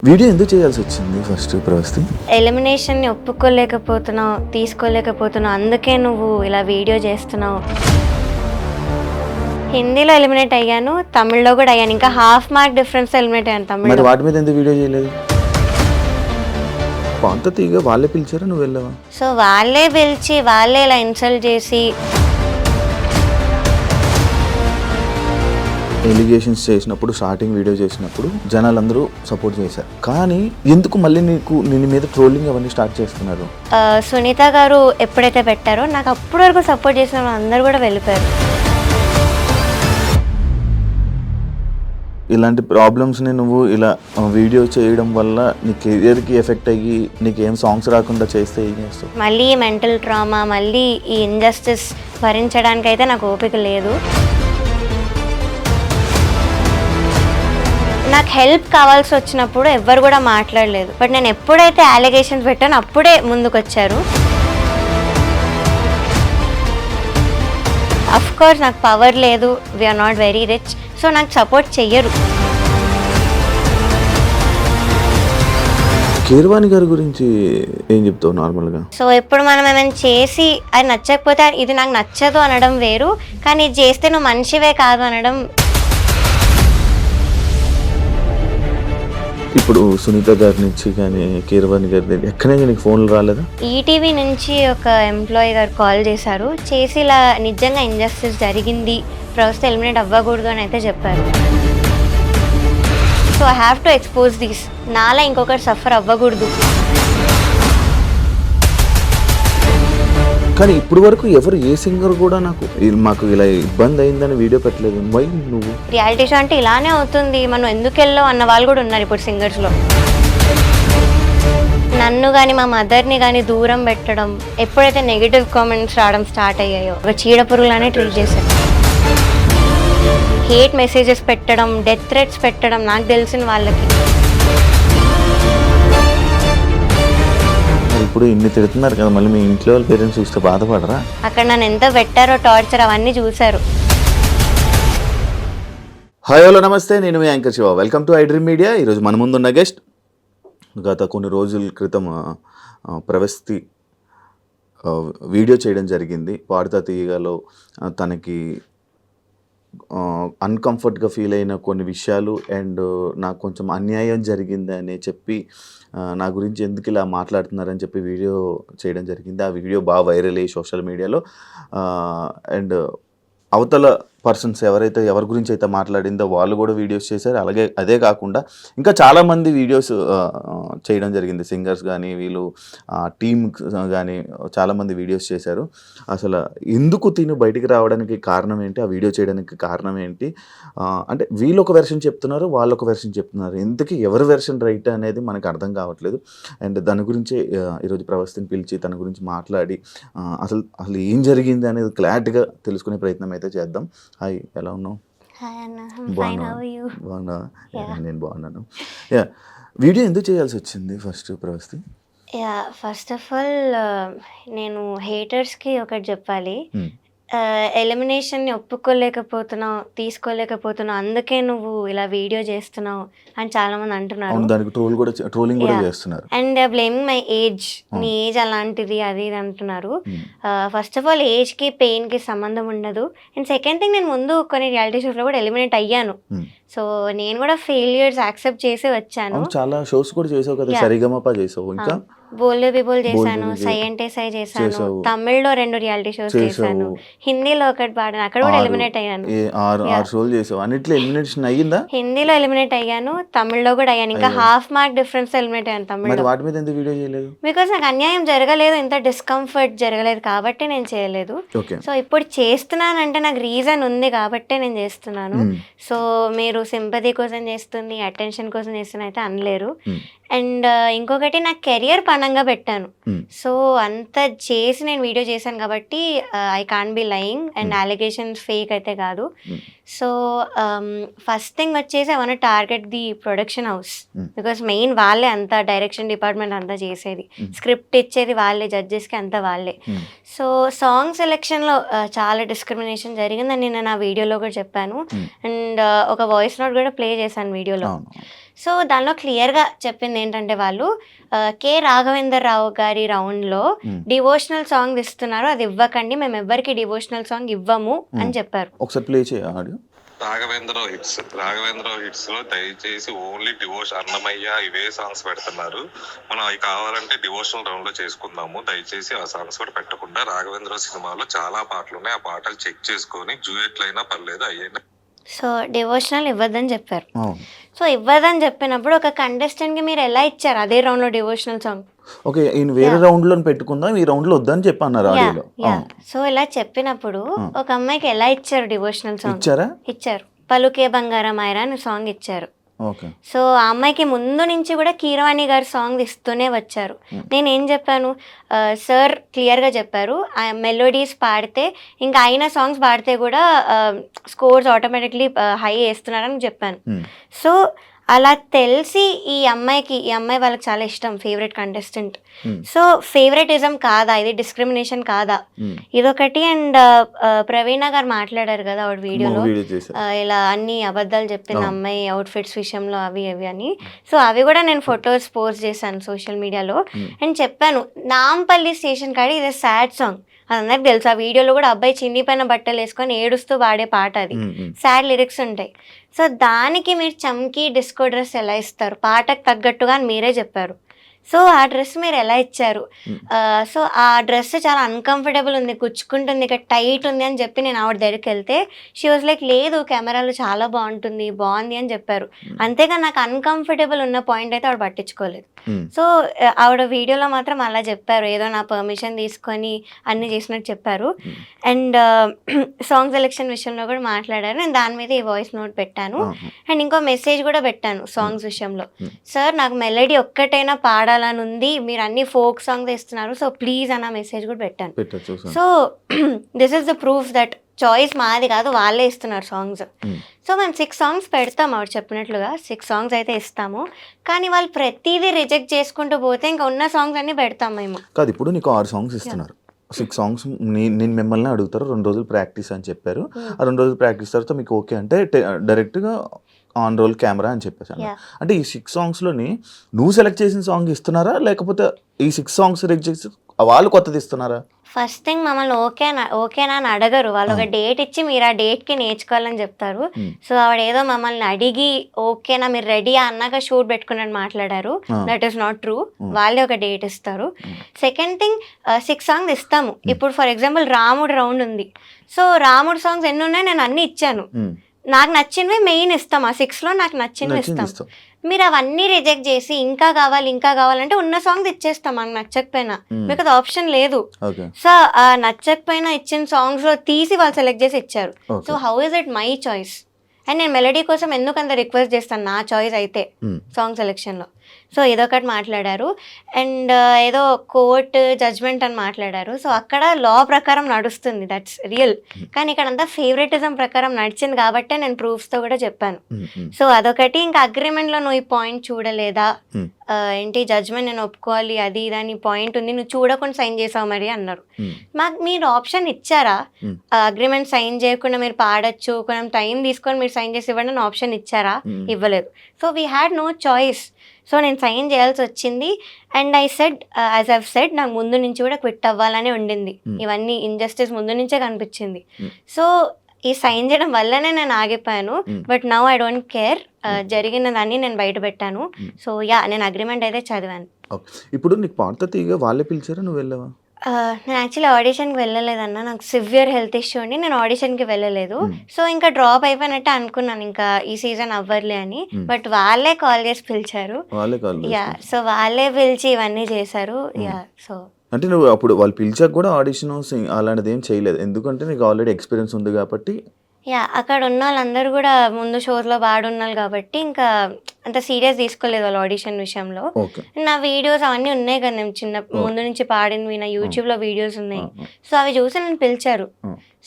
Video ఎందుకు చేయాల్సి వచ్చింది ఫస్ట్ ప్రవస్తి? ఎలిమినేషన్ని ఒప్పుకోలేకపోతున్నావు, తీసుకోలేకపోతున్నావు, అందుకే నువ్వు ఇలా వీడియో చేస్తున్నావు. హిందీలో ఎలిమినేట్ అయ్యాను, తమిళ్లో కూడా అయ్యాను. ఇంకా హాఫ్ మార్క్ డిఫరెన్స్ ఎలిమినేట్ అయ్యాను మరి తమిళ్లో. వాటి మీద ఎందుకు వీడియో చేయలేదు? పాంత తీగ వాళ్ళే పిలిచారా, నువ్వు వెళ్ళావా? సో వాళ్ళే పిలిచి వాళ్ళే ఇలా ఇన్సల్ట్ చేసి ఎలిగేషన్స్ చేసినప్పుడు, స్టార్టింగ్ వీడియో చేసినప్పుడు జనాలందరూ సపోర్ట్ చేశారు. కానీ ఎందుకు మళ్ళీ నిన్ను మీద ట్రోలింగ్ అవన్నీ స్టార్ట్ చేస్తున్నారు? సునీత గారు ఎప్పుడైతే పెట్టారో నాకు అప్పటి వరకు సపోర్ట్ చేసిన వాళ్ళు అందరూ కూడా వెళ్ళిపోయారు. ఇలాంటి ప్రాబ్లమ్స్ని నువ్వు ఇలా వీడియో చేయడం వల్ల నీ కెరియర్కి ఎఫెక్ట్ అయ్యి నీకేం సాంగ్స్ రాకుండా చేస్తే ఏం చేస్తావు? మళ్ళీ మెంటల్ ట్రామా, మళ్ళీ ఈ ఇంజస్టిస్ భరించడానికి అయితే నాకు ఓపిక లేదు. నాకు హెల్ప్ కావాల్సి వచ్చినప్పుడు ఎవ్వరు కూడా మాట్లాడలేదు. బట్ నేను ఎప్పుడైతే అలిగేషన్స్ పెట్టానో అప్పుడే ముందుకు వచ్చారు. అఫ్ కోర్స్ నాకు పవర్ లేదు, we're not very rich, so నాకు సపోర్ట్ చెయ్యరు. కీరవాణి గారి గురించి ఏం చెప్తావు నార్మల్గా? సో ఇప్పుడు మనం ఏమైనా చేసి అది నచ్చకపోతే ఇది నాకు నచ్చదు అనడం వేరు, కానీ ఇది చేస్తే నువ్వు మనిషివే కాదు అనడం. ఇప్పుడు సునీత గారి నుంచి కానీ కీరవాణి గారి ఎక్కడైనా నీకు ఫోన్లు రాలేదా? ఈటీవీ నుంచి ఒక ఎంప్లాయీ గారు కాల్ చేశారు, చేసి ఇలా నిజంగా ఇంజస్టిస్ జరిగింది, ప్రస్తుతం ఎలిమినేట్ అవ్వకూడదు అని అయితే చెప్పారు. So I have to expose this, నాలా ఇంకొకరు సఫర్ అవ్వకూడదు. కానీ ఇప్పుడు వరకు ఎవరు ఏ సింగర్ కూడా మాకు ఇలా ఇబ్బంది అయిందని వీడియో పెట్టలేదు. వై నువ్వు? రియాలిటీ షో అంటే ఇలానే అవుతుంది, మనం ఎందుకు వెళ్ళావు అన్న వాళ్ళు కూడా ఉన్నారు ఇప్పుడు సింగర్స్లో. నన్ను కానీ మా మదర్ని కానీ దూరం పెట్టడం, ఎప్పుడైతే నెగిటివ్ కామెంట్స్ రావడం స్టార్ట్ అయ్యాయో ఒక చీడపురుగులానే ట్రీట్ చేశారు. హేట్ మెసేజెస్ పెట్టడం, డెత్ థ్రెట్స్ పెట్టడం నాకు తెలిసిన వాళ్ళకి. ఇప్పుడు ఇన్ని తిడుతున్నారు కదా, మళ్ళీ మీ ఇంట్లో వాళ్ళ పేరెంట్స్ చూస్తే బాధపడరా? అక్కడ నన్ను ఎంత పెట్టారో టార్చర్ అవన్నీ చూశారు. హాయ్ హలో నమస్తే, నేను మీ anchor Shiva. Welcome to iDream media. ఈరోజు మన ముందున్న గెస్ట్ గత కొన్ని రోజుల క్రితం ప్రవస్తి వీడియో చేయడం జరిగింది. పాడుతా తీయగాలో తనకి అన్కంఫర్ట్గా ఫీల్ అయిన కొన్ని విషయాలు అండ్ నాకు కొంచెం అన్యాయం జరిగింది అని చెప్పి నా గురించి ఎందుకు ఇలా మాట్లాడుతున్నారని చెప్పి వీడియో చేయడం జరిగింది. ఆ వీడియో బాగా వైరల్ అయ్యి సోషల్ మీడియాలో అండ్ అవతల పర్సన్స్ ఎవరి గురించి అయితే మాట్లాడిందో వాళ్ళు కూడా వీడియోస్ చేశారు. అలాగే అదే కాకుండా ఇంకా చాలామంది వీడియోస్ చేయడం జరిగింది. సింగర్స్ కానీ వీళ్ళు టీమ్ కానీ చాలామంది వీడియోస్ చేశారు. అసలు ఎందుకు తిను బయటికి రావడానికి కారణం ఏంటి, ఆ వీడియో చేయడానికి కారణం ఏంటి, అంటే వీళ్ళు ఒక వెర్షన్ చెప్తున్నారు, వాళ్ళు ఒక వెర్షన్ చెప్తున్నారు. ఎందుకు ఎవరి వెర్షన్ రైట్ అనేది మనకు అర్థం కావట్లేదు. అండ్ దాని గురించి ఈరోజు ప్రవస్తిని పిలిచి తన గురించి మాట్లాడి అసలు ఏం జరిగింది అనేది క్లారిటీగా తెలుసుకునే ప్రయత్నం అయితే చేద్దాం. హాయ్, ఎలా ఉన్నావు? బాగున్నా? నేను బాగున్నాను. వీడియో ఎందుకు చేయాల్సి వచ్చింది first Pravasthi? First of all నేను హేటర్స్కి ఒకటి చెప్పాలి. ఎలిమినేషన్ని ఒప్పుకోలేకపోతున్నావు, తీసుకోలేకపోతున్నావు, అందుకే నువ్వు ఇలా వీడియో చేస్తున్నావు అని చాలామంది అంటున్నారు. దానికి ట్రోలింగ్ కూడా చేస్తున్నారు. అండ్ బ్లేమింగ్ మై ఏజ్, నీ ఏజ్ అలాంటిది అది ఇది అంటున్నారు. ఫస్ట్ ఆఫ్ ఆల్ ఏజ్కి పెయిన్కి సంబంధం ఉండదు. అండ్ సెకండ్ థింగ్, నేను ముందు కొన్ని రియాలిటీ షోస్లో కూడా ఎలిమినేట్ అయ్యాను. సో నేను కూడా ఫెయిలియర్స్ యాక్సెప్ట్ చేసి వచ్చాను. చాలా షోస్ కూడా చేసావు కదా, సరిగమప చేసావు, ఇంకా బోల్డే పీపుల్ చేశాను, సై అంటే సై చేశాను, తమిళ్లో 2 రియాలిటీ షోస్ చేశాను, హిందీలో ఒకటి పాడాను, అక్కడ కూడా ఎలిమినేట్ అయ్యాను. 6 షోలు చేసావు, అన్నిట్లో ఎలిమినేషన్ అయ్యిందా? హిందీలో ఎలిమినేట్ అయ్యాను, తమిళ్లో కూడా అయ్యాను. ఇంకా హాఫ్ మార్క్ డిఫరెన్స్ ఎలిమినేట్ అయ్యాను తమిళ్లో. వాటి మీద ఎందుకు వీడియో చేయలేదు? బికాస్ నాకు అన్యాయం జరగలేదు, ఇంత డిస్కంఫర్ట్ జరగలేదు కాబట్టి నేను చేయలేదు. సో ఇప్పుడు చేస్తున్నానంటే నాకు రీజన్ ఉంది కాబట్టి నేను చేస్తున్నాను. సో మీరు సింపతి కోసం చేస్తుంది, అటెన్షన్ కోసం చేస్తున్నా అయితే అనలేరు. అండ్ ఇంకొకటి, నా కెరియర్ పనంగా పెట్టాను. సో అంత చేసి నేను వీడియో చేశాను కాబట్టి I can't be lying. And alligations fake అయితే కాదు. సో ఫస్ట్ థింగ్ వచ్చేసి I want target the production house, because main వాళ్ళే అంతా, డైరెక్షన్ డిపార్ట్మెంట్ అంతా చేసేది, స్క్రిప్ట్ ఇచ్చేది వాళ్ళే, జడ్జెస్కి అంతా వాళ్ళే. సో సాంగ్ సెలెక్షన్లో చాలా డిస్క్రిమినేషన్ జరిగిందని నేను నా వీడియోలో కూడా చెప్పాను. అండ్ ఒక వాయిస్ నోట్ కూడా ప్లే చేశాను వీడియోలో. సో దానిలో క్లియర్గా చెప్పింది ఏంటంటే వాళ్ళు కె రాఘవేంద్ర రావు గారి రౌండ్లో డివోషనల్ సాంగ్ ఇస్తున్నారు, అది ఇవ్వకండి, మేము ఎవ్వరికి డివోషనల్ సాంగ్ ఇవ్వము అని చెప్పారు. ఒకసారి ప్లే చేయ ఆడియో. రాఘవేంద్ర హిట్స్ లో దయచేసి ఓన్లీ డివోషన్ అన్నమయ్య ఇవే సాంగ్స్ పెడుతున్నారు. మనం అవి కావాలంటే డివోషనల్ రౌండ్ లో చేసుకుందాము. దయచేసి ఆ సాంగ్స్ కూడా పెట్టకుండా. రాఘవేంద్ర సినిమాలో చాలా పాటలు ఉన్నాయి, ఆ పాటలు చెక్ చేసుకొని డ్యూయెట్లు అయినా పర్లేదు అయ్యైనా. సో డివోషనల్ ఇవ్వద్దని చెప్పారు. సో ఇవ్వదని చెప్పినప్పుడు ఒక కంటెస్టెంట్కి మీరు ఎలా ఇచ్చారు అదే రౌండ్లో డివోషనల్ సాంగ్? ఓకే, ఈయన వేరే రౌండ్ లో పెట్టుకుందాం, ఈ రౌండ్ లో వద్దని చెప్పి అన్నారు ఆడియోలో. సో ఇలా చెప్పినప్పుడు ఒక అమ్మాయికి ఎలా ఇచ్చారు డివోషనల్ సాంగ్? ఇచ్చారు. పలుకే బంగారం ఆయరా అని సాంగ్ ఇచ్చారు. ఓకే. సో ఆ అమ్మాయికి ముందు నుంచి కూడా కీరవాణి గారు సాంగ్ ఇస్తూనే వచ్చారు. నేను ఏం చెప్పాను, సార్ క్లియర్గా చెప్పారు, ఆ మెలోడీస్ పాడితే ఇంకా అయిన సాంగ్స్ పాడితే కూడా స్కోర్స్ ఆటోమేటిక్లీ హై వేస్తున్నారని చెప్పాను. సో అలా తెలిసి ఈ అమ్మాయి వాళ్ళకి చాలా ఇష్టం, ఫేవరెట్ కంటెస్టెంట్. సో ఫేవరెటిజం కాదా ఇది, డిస్క్రిమినేషన్ కాదా ఇదొకటి. అండ్ ప్రవీణ గారు మాట్లాడారు కదా ఆవిడ వీడియోలో, ఇలా అన్ని అబద్ధాలు చెప్పింది అమ్మాయి అవుట్ఫిట్స్ విషయంలో అవి అని. సో అవి కూడా నేను ఫొటోస్ పోస్ట్ చేశాను సోషల్ మీడియాలో అండ్ చెప్పాను, నాంపల్లి స్టేషన్ కాడి ఇది సాడ్ సాంగ్, అది అందరికి తెలుసు. ఆ వీడియోలో కూడా అబ్బాయి చిన్ని పైన బట్టలు వేసుకొని ఏడుస్తూ పాడే పాట, అది సాడ్ లిరిక్స్ ఉంటాయి. సో దానికి మీరు చమ్కీ డిస్కో డ్రెస్ ఎలా ఇస్తారు, పాటకు తగ్గట్టుగా అని మీరే చెప్పారు. సో ఆ డ్రెస్ మీరు ఎలా ఇచ్చారు? సో ఆ డ్రెస్ చాలా అన్కంఫర్టబుల్ ఉంది, గుచ్చుకుంటుంది, ఇక్కడ టైట్ ఉంది అని చెప్పి నేను ఆవిడ దగ్గరికి వెళ్తే షీ వాజ్ లైక్, లేదు కెమెరాలో చాలా బాగుంది అని చెప్పారు. అంతేగాని నాకు అన్కంఫర్టబుల్ ఉన్న పాయింట్ అయితే ఆవిడ పట్టించుకోలేదు. సో ఆవిడ వీడియోలో మాత్రం అలా చెప్పారు, ఏదో నా పర్మిషన్ తీసుకొని అన్ని చేసినట్టు చెప్పారు. అండ్ సాంగ్ సెలెక్షన్ విషయంలో కూడా మాట్లాడారు, నేను దాని మీద ఈ వాయిస్ నోట్ పెట్టాను. అండ్ ఇంకో మెసేజ్ కూడా పెట్టాను సాంగ్స్ విషయంలో, సార్ నాకు మెలడీ ఒక్కటైనా పాడాలని ఉంది, మీరు అన్ని ఫోక్ సాంగ్స్ ఇస్తున్నారు, సో ప్లీజ్ అన్న మెసేజ్ కూడా పెట్టాను. So this is the proof that choice మాది కాదు, వాళ్ళే ఇస్తున్నారు సాంగ్స్. సో మేము 6 సాంగ్స్ పెడతాం, ఆవిడ చెప్పినట్లుగా 6 సాంగ్స్ అయితే ఇస్తాము. కానీ వాళ్ళు ప్రతిదీ రిజెక్ట్ చేసుకుంటూ పోతే ఇంకా ఉన్న సాంగ్స్ అన్ని పెడతాం మేము. కాదు, ఇప్పుడు నీకు 6 సాంగ్స్ ఇస్తున్నారు, 6 సాంగ్స్ నేను మిమ్మల్ని అడుగుతారు, 2 రోజులు ప్రాక్టీస్ అని చెప్పారు. ఆ 2 రోజులు ప్రాక్టీస్ తర్వాత మీకు ఓకే అంటే డైరెక్ట్గా ఆన్ రోల్ కెమెరా అని చెప్పేసాను. అంటే ఈ 6 సాంగ్స్లోని నువ్వు సెలెక్ట్ చేసిన సాంగ్ ఇస్తున్నారా, లేకపోతే ఈ 6 సాంగ్స్ రిజెక్ట్ చేసి వాళ్ళు కొత్తది ఇస్తున్నారా? ఫస్ట్ థింగ్ మమ్మల్ని ఓకేనా అని అడగరు, వాళ్ళు ఒక డేట్ ఇచ్చి మీరు ఆ డేట్కి నేర్చుకోవాలని చెప్తారు. సో ఆవిడ ఏదో మమ్మల్ని అడిగి ఓకేనా మీరు రెడీ అన్నాక షూట్ పెట్టుకున్నట్టు మాట్లాడారు. దట్ ఈస్ నాట్ ట్రూ, వాళ్ళే ఒక డేట్ ఇస్తారు. సెకండ్ థింగ్, 6 సాంగ్స్ ఇస్తాము. ఇప్పుడు ఫర్ ఎగ్జాంపుల్ రాముడు రౌండ్ ఉంది, సో రాముడు సాంగ్స్ ఎన్ని ఉన్నాయి నేను అన్ని ఇచ్చాను, నాకు నచ్చినవి మెయిన్ ఇస్తాం, ఆ 6లో నాకు నచ్చినవి ఇస్తాం. మీరు అవన్నీ రిజెక్ట్ చేసి ఇంకా కావాలంటే ఉన్న సాంగ్స్ ఇచ్చేస్తాం మనకు నచ్చకపోయినా, మీకు అది ఆప్షన్ లేదు. సో ఆ నచ్చకపోయినా ఇచ్చిన సాంగ్స్ లో తీసి వాళ్ళు సెలెక్ట్ చేసి ఇచ్చారు. So how is it my choice? And నేను మెలడీ కోసం ఎందుకంత రిక్వెస్ట్ చేస్తాను, నా చాయిస్ అయితే సాంగ్ సెలెక్షన్లో. సో ఇదొకటి మాట్లాడారు. అండ్ ఏదో కోర్ట్ జడ్జ్మెంట్ అని మాట్లాడారు. సో అక్కడ లా ప్రకారం నడుస్తుంది, దట్స్ రియల్. కానీ ఇక్కడ అంతా ఫేవరెటిజం ప్రకారం నడిచింది కాబట్టే నేను ప్రూఫ్స్తో కూడా చెప్పాను. సో అదొకటి. ఇంకా అగ్రిమెంట్లో నువ్వు ఈ పాయింట్ చూడలేదా, ఏంటి జడ్జ్మెంట్ నేను ఒప్పుకోవాలి అది దాని పాయింట్ ఉంది, నువ్వు చూడకుండా సైన్ చేసావు మరి అన్నారు. మాకు మీరు ఆప్షన్ ఇచ్చారా, అగ్రిమెంట్ సైన్ చేయకుండా మీరు పాడచ్చు, కొంచెం టైం తీసుకొని మీరు సైన్ చేసి ఇవ్వండి అని ఆప్షన్ ఇచ్చారా? ఇవ్వలేదు. So we had no choice. So నేను సైన్ చేయాల్సి వచ్చింది. And I said, as I've said, నాకు ముందు నుంచి కూడా క్విట్ అవ్వాలనే ఉండింది. ఇవన్నీ ఇంజస్టిస్ ముందు నుంచే కనిపించింది. సో ఈ సైన్ చేయడం వల్లనే నేను ఆగిపోయాను. But now I don't care, జరిగిన దాన్ని నేను బయట పెట్టాను. సో నేను అగ్రిమెంట్ అయితే చదివాను. ఇప్పుడు నీకు పాట తీగ వాళ్ళే పిలిచారా, నువ్వు వెళ్ళావా? నేను యాక్చువల్లీ ఆడిషన్కి వెళ్ళలేదన్న, నాకు సివియర్ హెల్త్ ఇష్యూ అండి, నేను ఆడిషన్కి వెళ్ళలేదు. సో ఇంకా డ్రాప్ అయిపోయినట్టే అనుకున్నాను, ఇంకా ఈ సీజన్ అవ్వర్లే అని. బట్ వాళ్ళే కాల్ చేసి పిలిచారు. సో వాళ్ళే పిలిచి ఇవన్నీ చేశారు. సో అంటే నువ్వు అప్పుడు వాళ్ళు పిలిచాక కూడా ఆడిషన్ అలాంటిది ఏం చేయలేదు, ఎందుకంటే నీకు ఆల్రెడీ ఎక్స్పీరియన్స్ ఉంది కాబట్టి. అక్కడ ఉన్న వాళ్ళందరూ కూడా ముందు షోస్లో పాడున్నారు కాబట్టి ఇంకా అంత సీరియస్ తీసుకోలేదు వాళ్ళు ఆడిషన్ విషయంలో. నా వీడియోస్ అవన్నీ ఉన్నాయి కదా, నేను చిన్న ముందు నుంచి పాడినవి నా యూట్యూబ్లో వీడియోస్ ఉన్నాయి. సో అవి చూసి నన్ను పిలిచారు.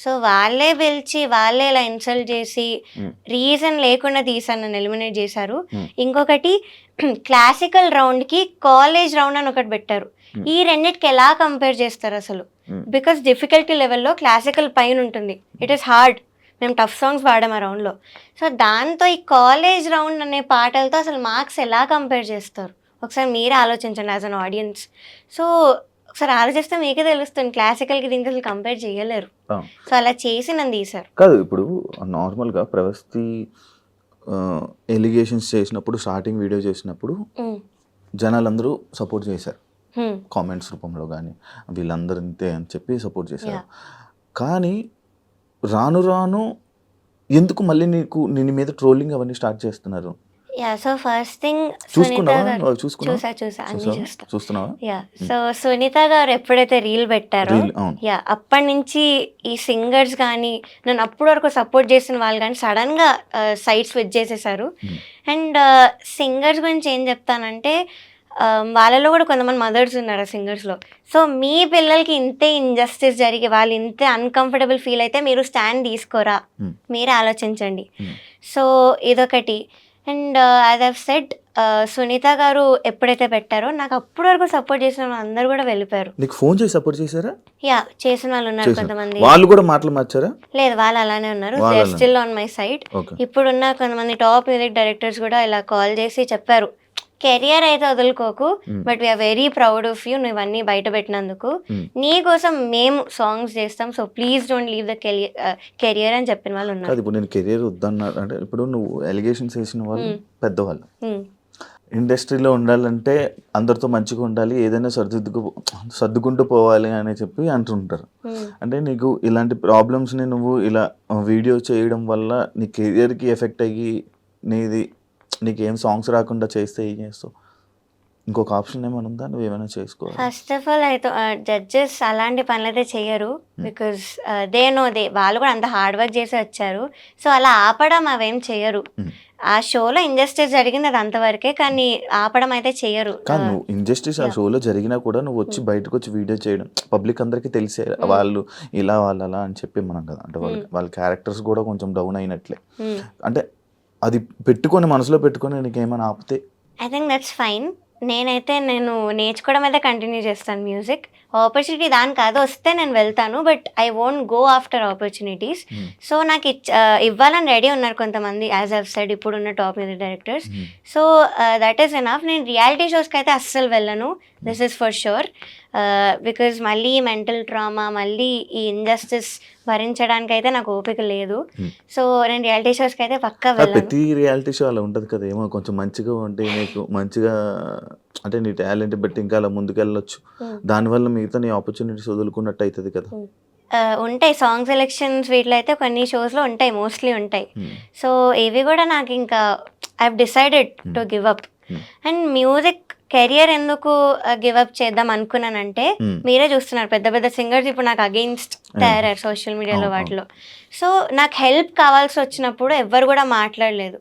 సో వాళ్ళే పిలిచి వాళ్ళే ఇలా ఇన్సల్ట్ చేసి రీజన్ లేకుండా తీసాను, నన్ను ఎలిమినేట్ చేశారు. ఇంకొకటి, క్లాసికల్ రౌండ్కి కాలేజ్ రౌండ్ అని ఒకటి పెట్టారు. ఈ రెండింటికి ఎలా కంపేర్ చేస్తారు అసలు? బికాస్ డిఫికల్టీ లెవెల్లో క్లాసికల్ పైన ఉంటుంది, ఇట్ ఈస్ హార్డ్. మేము టఫ్ సాంగ్స్ పాడాం ఆ రౌండ్లో. సో దాంతో ఈ కాలేజ్ రౌండ్ అనే పాటలతో అసలు మార్క్స్ ఎలా కంపేర్ చేస్తారు ఒకసారి మీరే ఆలోచించండి యాజ్ అన్ ఆడియన్స్. సో ఒకసారి ఆలోచిస్తే మీకే తెలుస్తుంది క్లాసికల్కి దీనికి అసలు కంపేర్ చేయలేరు. సో అలా చేసి నన్ను తీశారు. కాదు ఇప్పుడు నార్మల్గా ప్రవస్తి ఎలిగేషన్స్ చేసినప్పుడు స్టార్టింగ్ వీడియో చేసినప్పుడు జనాలందరూ సపోర్ట్ చేశారు, కామెంట్స్ రూపంలో కానీ వీళ్ళందరూ ఇంతే అని చెప్పి సపోర్ట్ చేశారు. కానీ రాను రాను ఎందుకు మళ్ళీ నీ మీద ట్రోలింగ్ అవన్నీ స్టార్ట్ చేస్తున్నారు? యా సో ఫస్ట్ థింగ్ చూస్తున్నావా? యా సో సునీత గారు ఎప్పుడైతే రీల్ పెట్టారో యా అప్పటి నుంచి ఈ సింగర్స్ కానీ నన్ను అప్పటి వరకు సపోర్ట్ చేసిన వాళ్ళు కానీ సడన్ గా సైడ్ స్విచ్ చేసేసారు. అండ్ సింగర్స్ గురించి ఏం చెప్తానంటే వాళ్ళలో కూడా కొంతమంది మదర్స్ ఉన్నారు ఆ సింగర్స్లో. సో మీ పిల్లలకి ఇంతే ఇంజస్టిస్ జరిగి వాళ్ళు ఇంతే అన్కంఫర్టబుల్ ఫీల్ అయితే మీరు స్టాండ్ తీసుకోరా, మీరే ఆలోచించండి. సో ఇదొకటి. And as I've said Sunitha garu ఎప్పుడైతే పెట్టారో నాకు అప్పటి వరకు సపోర్ట్ చేసిన వాళ్ళు అందరూ కూడా వెళ్ళిపోయారు. నీకు ఫోన్ చేసి సపోర్ట్ చేశారా? యా చేసిన వాళ్ళు ఉన్నారు కొంతమంది. వాళ్ళు కూడా మాటలు మార్చారా? లేదు వాళ్ళు అలానే ఉన్నారు, they are still on my side. ఇప్పుడున్న కొంతమంది టాప్ మ్యూజిక్ డైరెక్టర్స్ కూడా ఇలా కాల్ చేసి చెప్పారు కెరియర్ అయితే వదులుకోకు, but we're very proud of you, నువ్వు ఇవన్నీ బయట పెట్టినందుకు, నీ కోసం మేము సాంగ్స్ చేస్తాం, so please don't leave the career అని చెప్పిన వాళ్ళు ఉన్నారు. ఇప్పుడు నేను కెరియర్ వద్దన్నా అంటే ఇప్పుడు నువ్వు ఎలిగేషన్స్ వేసిన వాళ్ళు పెద్దవాళ్ళు, ఇండస్ట్రీలో ఉండాలంటే అందరితో మంచిగా ఉండాలి, ఏదైనా సర్దుకుంటూ పోవాలి అని చెప్పి అంటుంటారు. అంటే నీకు ఇలాంటి ప్రాబ్లమ్స్ని నువ్వు ఇలా వీడియో చేయడం వల్ల నీ కెరియర్కి ఎఫెక్ట్ అయ్యి నీకేం సాంగ్స్ రాకుండా చేస్తే ఏం చేస్తావు? ఇంకొక ఆప్షన్ ఏమైనా ఉందా? నువ్వు ఏమైనా చేసుకోవాలి. ఫస్ట్ ఆఫ్ ఆల్ అయితే జడ్జెస్ అలాంటి పనులు అయితే చెయ్యరు, బికాస్ వాళ్ళు కూడా అంత హార్డ్ వర్క్ చేసి వచ్చారు. సో అలా ఆపడం అవేం చెయ్యరు. ఆ షోలో ఇంజస్టిస్ జరిగింది అది అంతవరకే, కానీ ఆపడం అయితే చెయ్యరు. కానీ నువ్వు ఇంజస్టిస్ ఆ షోలో జరిగినా కూడా నువ్వు వచ్చి బయటకు వచ్చి వీడియో చేయడం పబ్లిక్ అందరికీ తెలిసే వాళ్ళు ఇలా వాళ్ళు అలా అని చెప్పి మనం కదా అంటే వాళ్ళ క్యారెక్టర్స్ కూడా కొంచెం డౌన్ అయినట్లే. అంటే అది పెట్టుకొని మనసులో పెట్టుకొని నీకు ఏమైనా ఆపితే ఐ థింక్ దట్స్ ఫైన్. నేను నేర్చుకోవడం అయితే కంటిన్యూ చేస్తాను మ్యూజిక్. ఆపర్చునిటీ దానికి అది వస్తే నేను వెళ్తాను, but I won't go after opportunities. So నాకు ఇవ్వాలని రెడీ ఉన్నారు కొంతమంది, యాజ్ ఐవ్ సెడ్ ఇప్పుడున్న top music directors. So that is enough. నేను రియాలిటీ షోస్కి అయితే అస్సలు వెళ్ళను, this is for sure. Because మళ్ళీ మెంటల్ ట్రామా, మళ్ళీ ఈ ఇంజస్టిస్ భరించడానికి అయితే నాకు ఓపిక లేదు. సో నేను రియాలిటీ షోస్కి అయితే పక్కా వెళ్ళను. ప్రతి రియాలిటీ షో అలా ఉంటుంది కదా, ఏమో కొంచెం మంచిగా ఉంటే నీకు మంచిగా అంటే నీ టాలెంట్ బట్టి ఇంకా అలా ముందుకు వెళ్ళొచ్చు, దానివల్ల మిగతా నీ ఆపర్చునిటీస్ వదులుకున్నట్టు అవుతుంది కదా. ఉంటాయి సాంగ్ సెలెక్షన్స్ వీటిలో అయితే కొన్ని షోస్లో ఉంటాయి, మోస్ట్లీ ఉంటాయి. సో ఇవి కూడా నాకు ఇంకా I have decided to give up. And music career ఎందుకు గివ్ అప్ చేద్దాం అనుకున్నానంటే మీరే చూస్తున్నారు పెద్ద పెద్ద సింగర్స్ ఇప్పుడు నాకు అగెయిన్స్ట్ తయారయ్యారు సోషల్ మీడియాలో వాటిలో. సో నాకు హెల్ప్ కావాల్సి వచ్చినప్పుడు ఎవ్వరు కూడా మాట్లాడలేదు,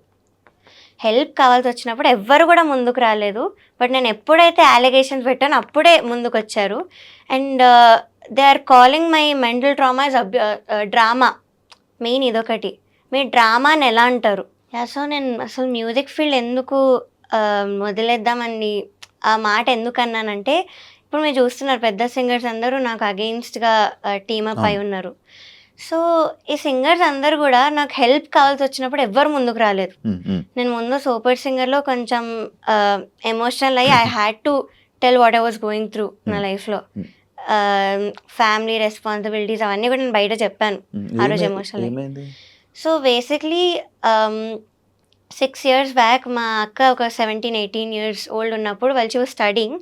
హెల్ప్ కావాల్సి వచ్చినప్పుడు ఎవ్వరు కూడా ముందుకు రాలేదు. బట్ నేను ఎప్పుడైతే అలిగేషన్స్ పెట్టానో అప్పుడే ముందుకు వచ్చారు. And they are calling my mental trauma is drama. Main ఇదొకటి, మీరు డ్రామాని ఎలా అంటారు? సో నేను అసలు మ్యూజిక్ ఫీల్డ్ ఎందుకు వదిలేద్దామని ఆ మాట ఎందుకు అన్నానంటే ఇప్పుడు మీరు చూస్తున్నారు పెద్ద సింగర్స్ అందరూ నాకు అగెయిన్స్ట్గా టీమప్ అయి ఉన్నారు. సో ఈ సింగర్స్ అందరు కూడా నాకు హెల్ప్ కావాల్సి వచ్చినప్పుడు ఎవ్వరు ముందుకు రాలేదు. నేను ముందు సూపర్ సింగర్లో కొంచెం ఎమోషనల్ అయ్యి I had to tell what I was going through నా లైఫ్లో. ఫ్యామిలీ రెస్పాన్సిబిలిటీస్ అవన్నీ కూడా నేను బయట చెప్పాను ఆ రోజు emotional. So basically 6 years back మా అక్క ఒక 17-18 years ఓల్డ్ ఉన్నప్పుడు వాళ్ళు స్టడీయింగ్,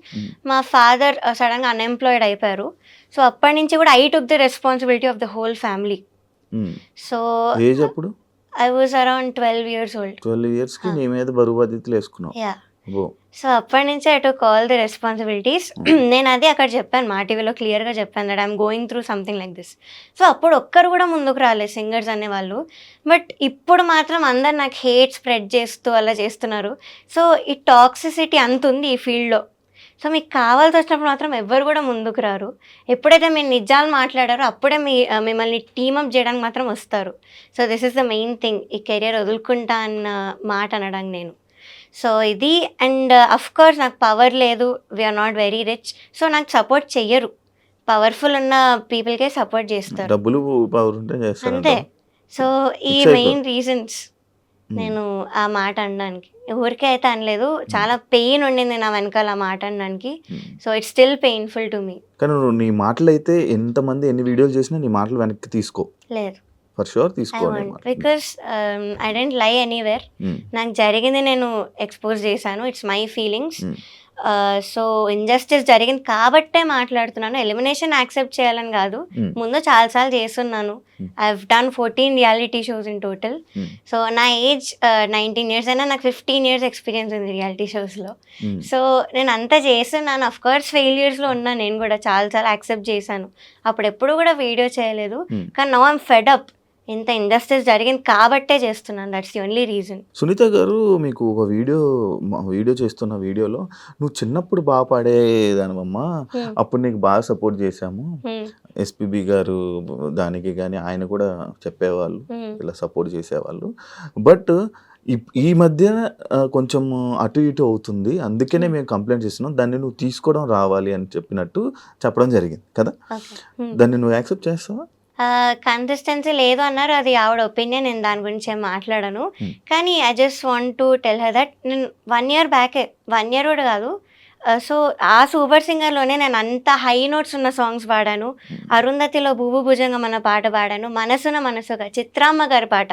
మా ఫాదర్ సడన్గా అన్ఎంప్లాయిడ్ అయిపోయారు. సో అప్పటి నుంచి కూడా I took the responsibility of the whole family. So I was around 12 years old. 12 years కి నీ మీద బరువు బాధ్యతలు వేసుకున్నావు. యా సో అప్పటి నుంచి I took all the responsibilities. నేను అది అక్కడ చెప్పాను, మా టీవీలో క్లియర్గా చెప్పాను that I'm going through something like this. So అప్పుడు ఒక్కరు కూడా ముందుకు రాలేదు సింగర్స్ అనేవాళ్ళు. బట్ ఇప్పుడు మాత్రం అందరు నాకు హేట్ స్ప్రెడ్ చేస్తూ అలా చేస్తున్నారు. సో ఈ టాక్సిసిటీ అంత ఉంది ఈ ఫీల్డ్లో. సో మీకు కావాల్సి వచ్చినప్పుడు మాత్రం ఎవ్వరు కూడా ముందుకు రారు. ఎప్పుడైతే మీరు నిజాలు మాట్లాడారో అప్పుడే మిమ్మల్ని టీమప్ చేయడానికి మాత్రం వస్తారు. So this is the main thing, ఈ కెరియర్ వదులుకుంటా అన్న మాట అనడానికి నేను. సో ఇది. అండ్ అఫ్ కోర్స్ నాకు పవర్ లేదు, we're not very rich, so నాకు సపోర్ట్ చెయ్యరు. పవర్ఫుల్ ఉన్న పీపుల్కే సపోర్ట్ చేస్తారు, డబ్బులు పవర్ ఉంటే చేస్తారు అంతే. సో ఈ Fix అయిపో. మెయిన్ రీజన్స్ నేను ఆ మాట అనడానికి. ఊరికే అయితే అనలేదు. చాలా పెయిన్ ఉండింది నా వెనకాల ఆ మాట అనడానికి. So it's still painful to me. కానీ నువ్వు నీ మాటలు అయితే ఎంతమంది ఎన్ని వీడియోలు చేసినా నీ మాటలు వెనక్కి తీసుకో, లేదు. ఫర్ షూర్ ఐ తీసుకో. Want because I don't lie anywhere. నాకు జరిగింది నేను ఎక్స్పోజ్ చేశాను. It's my feelings. So injustice జరిగింది కాబట్టే మాట్లాడుతున్నాను. ఎలిమినేషన్ యాక్సెప్ట్ చేయాలని కాదు. ముందు చాలాసార్లు చేస్తున్నాను. I have done 14 reality shows in total. So నా ఏజ్ 19 years అయినా నాకు 15 years ఎక్స్పీరియన్స్ ఉంది రియాలిటీ షోస్లో. సో నేను అంతా చేస్తున్నాను. అఫ్ కోర్స్ ఫెయిల్యూర్స్లో ఉన్నా నేను కూడా చాలాసార్లు యాక్సెప్ట్ చేశాను. అప్పుడు ఎప్పుడు కూడా వీడియో చేయలేదు. కానీ నౌ ఐమ్ ఫెడ్ అప్. ఇంత ఇండస్ట్రీస్ జరిగింది కాబట్టే చేస్తున్నాను. That's the only reason. Sunitha garu, మీకు ఒక వీడియో చేస్తున్న వీడియోలో నువ్వు చిన్నప్పుడు బాగా పాడేదానివమ్మా, అప్పుడు నీకు బాగా సపోర్ట్ చేశాము, ఎస్పీబీ గారు దానికి కానీ ఆయన కూడా చెప్పేవాళ్ళు, ఇలా సపోర్ట్ చేసేవాళ్ళు. బట్ ఈ మధ్య కొంచెం అటు ఇటు అవుతుంది, అందుకనే మేము కంప్లైంట్ చేస్తున్నాం, దాన్ని నువ్వు తీసుకోవడం రావాలి అని చెప్పడం జరిగింది కదా. దాన్ని నువ్వు యాక్సెప్ట్ చేస్తావా? కన్సిస్టెన్సీ లేదు అన్నారు. అది ఆవిడ ఒపీనియన్. నేను దాని గురించి ఏం మాట్లాడను. కానీ I just want to tell her that నేను 1 year బ్యాకే, 1 year కూడా కాదు. సో ఆ సూపర్ సింగర్లోనే నేను అంత హై నోట్స్ ఉన్న సాంగ్స్ పాడాను. అరుంధతిలో భూభు భుజంగం అన్న పాట పాడాను. మనసున మనసుగా చిత్రామ్మ గారి పాట.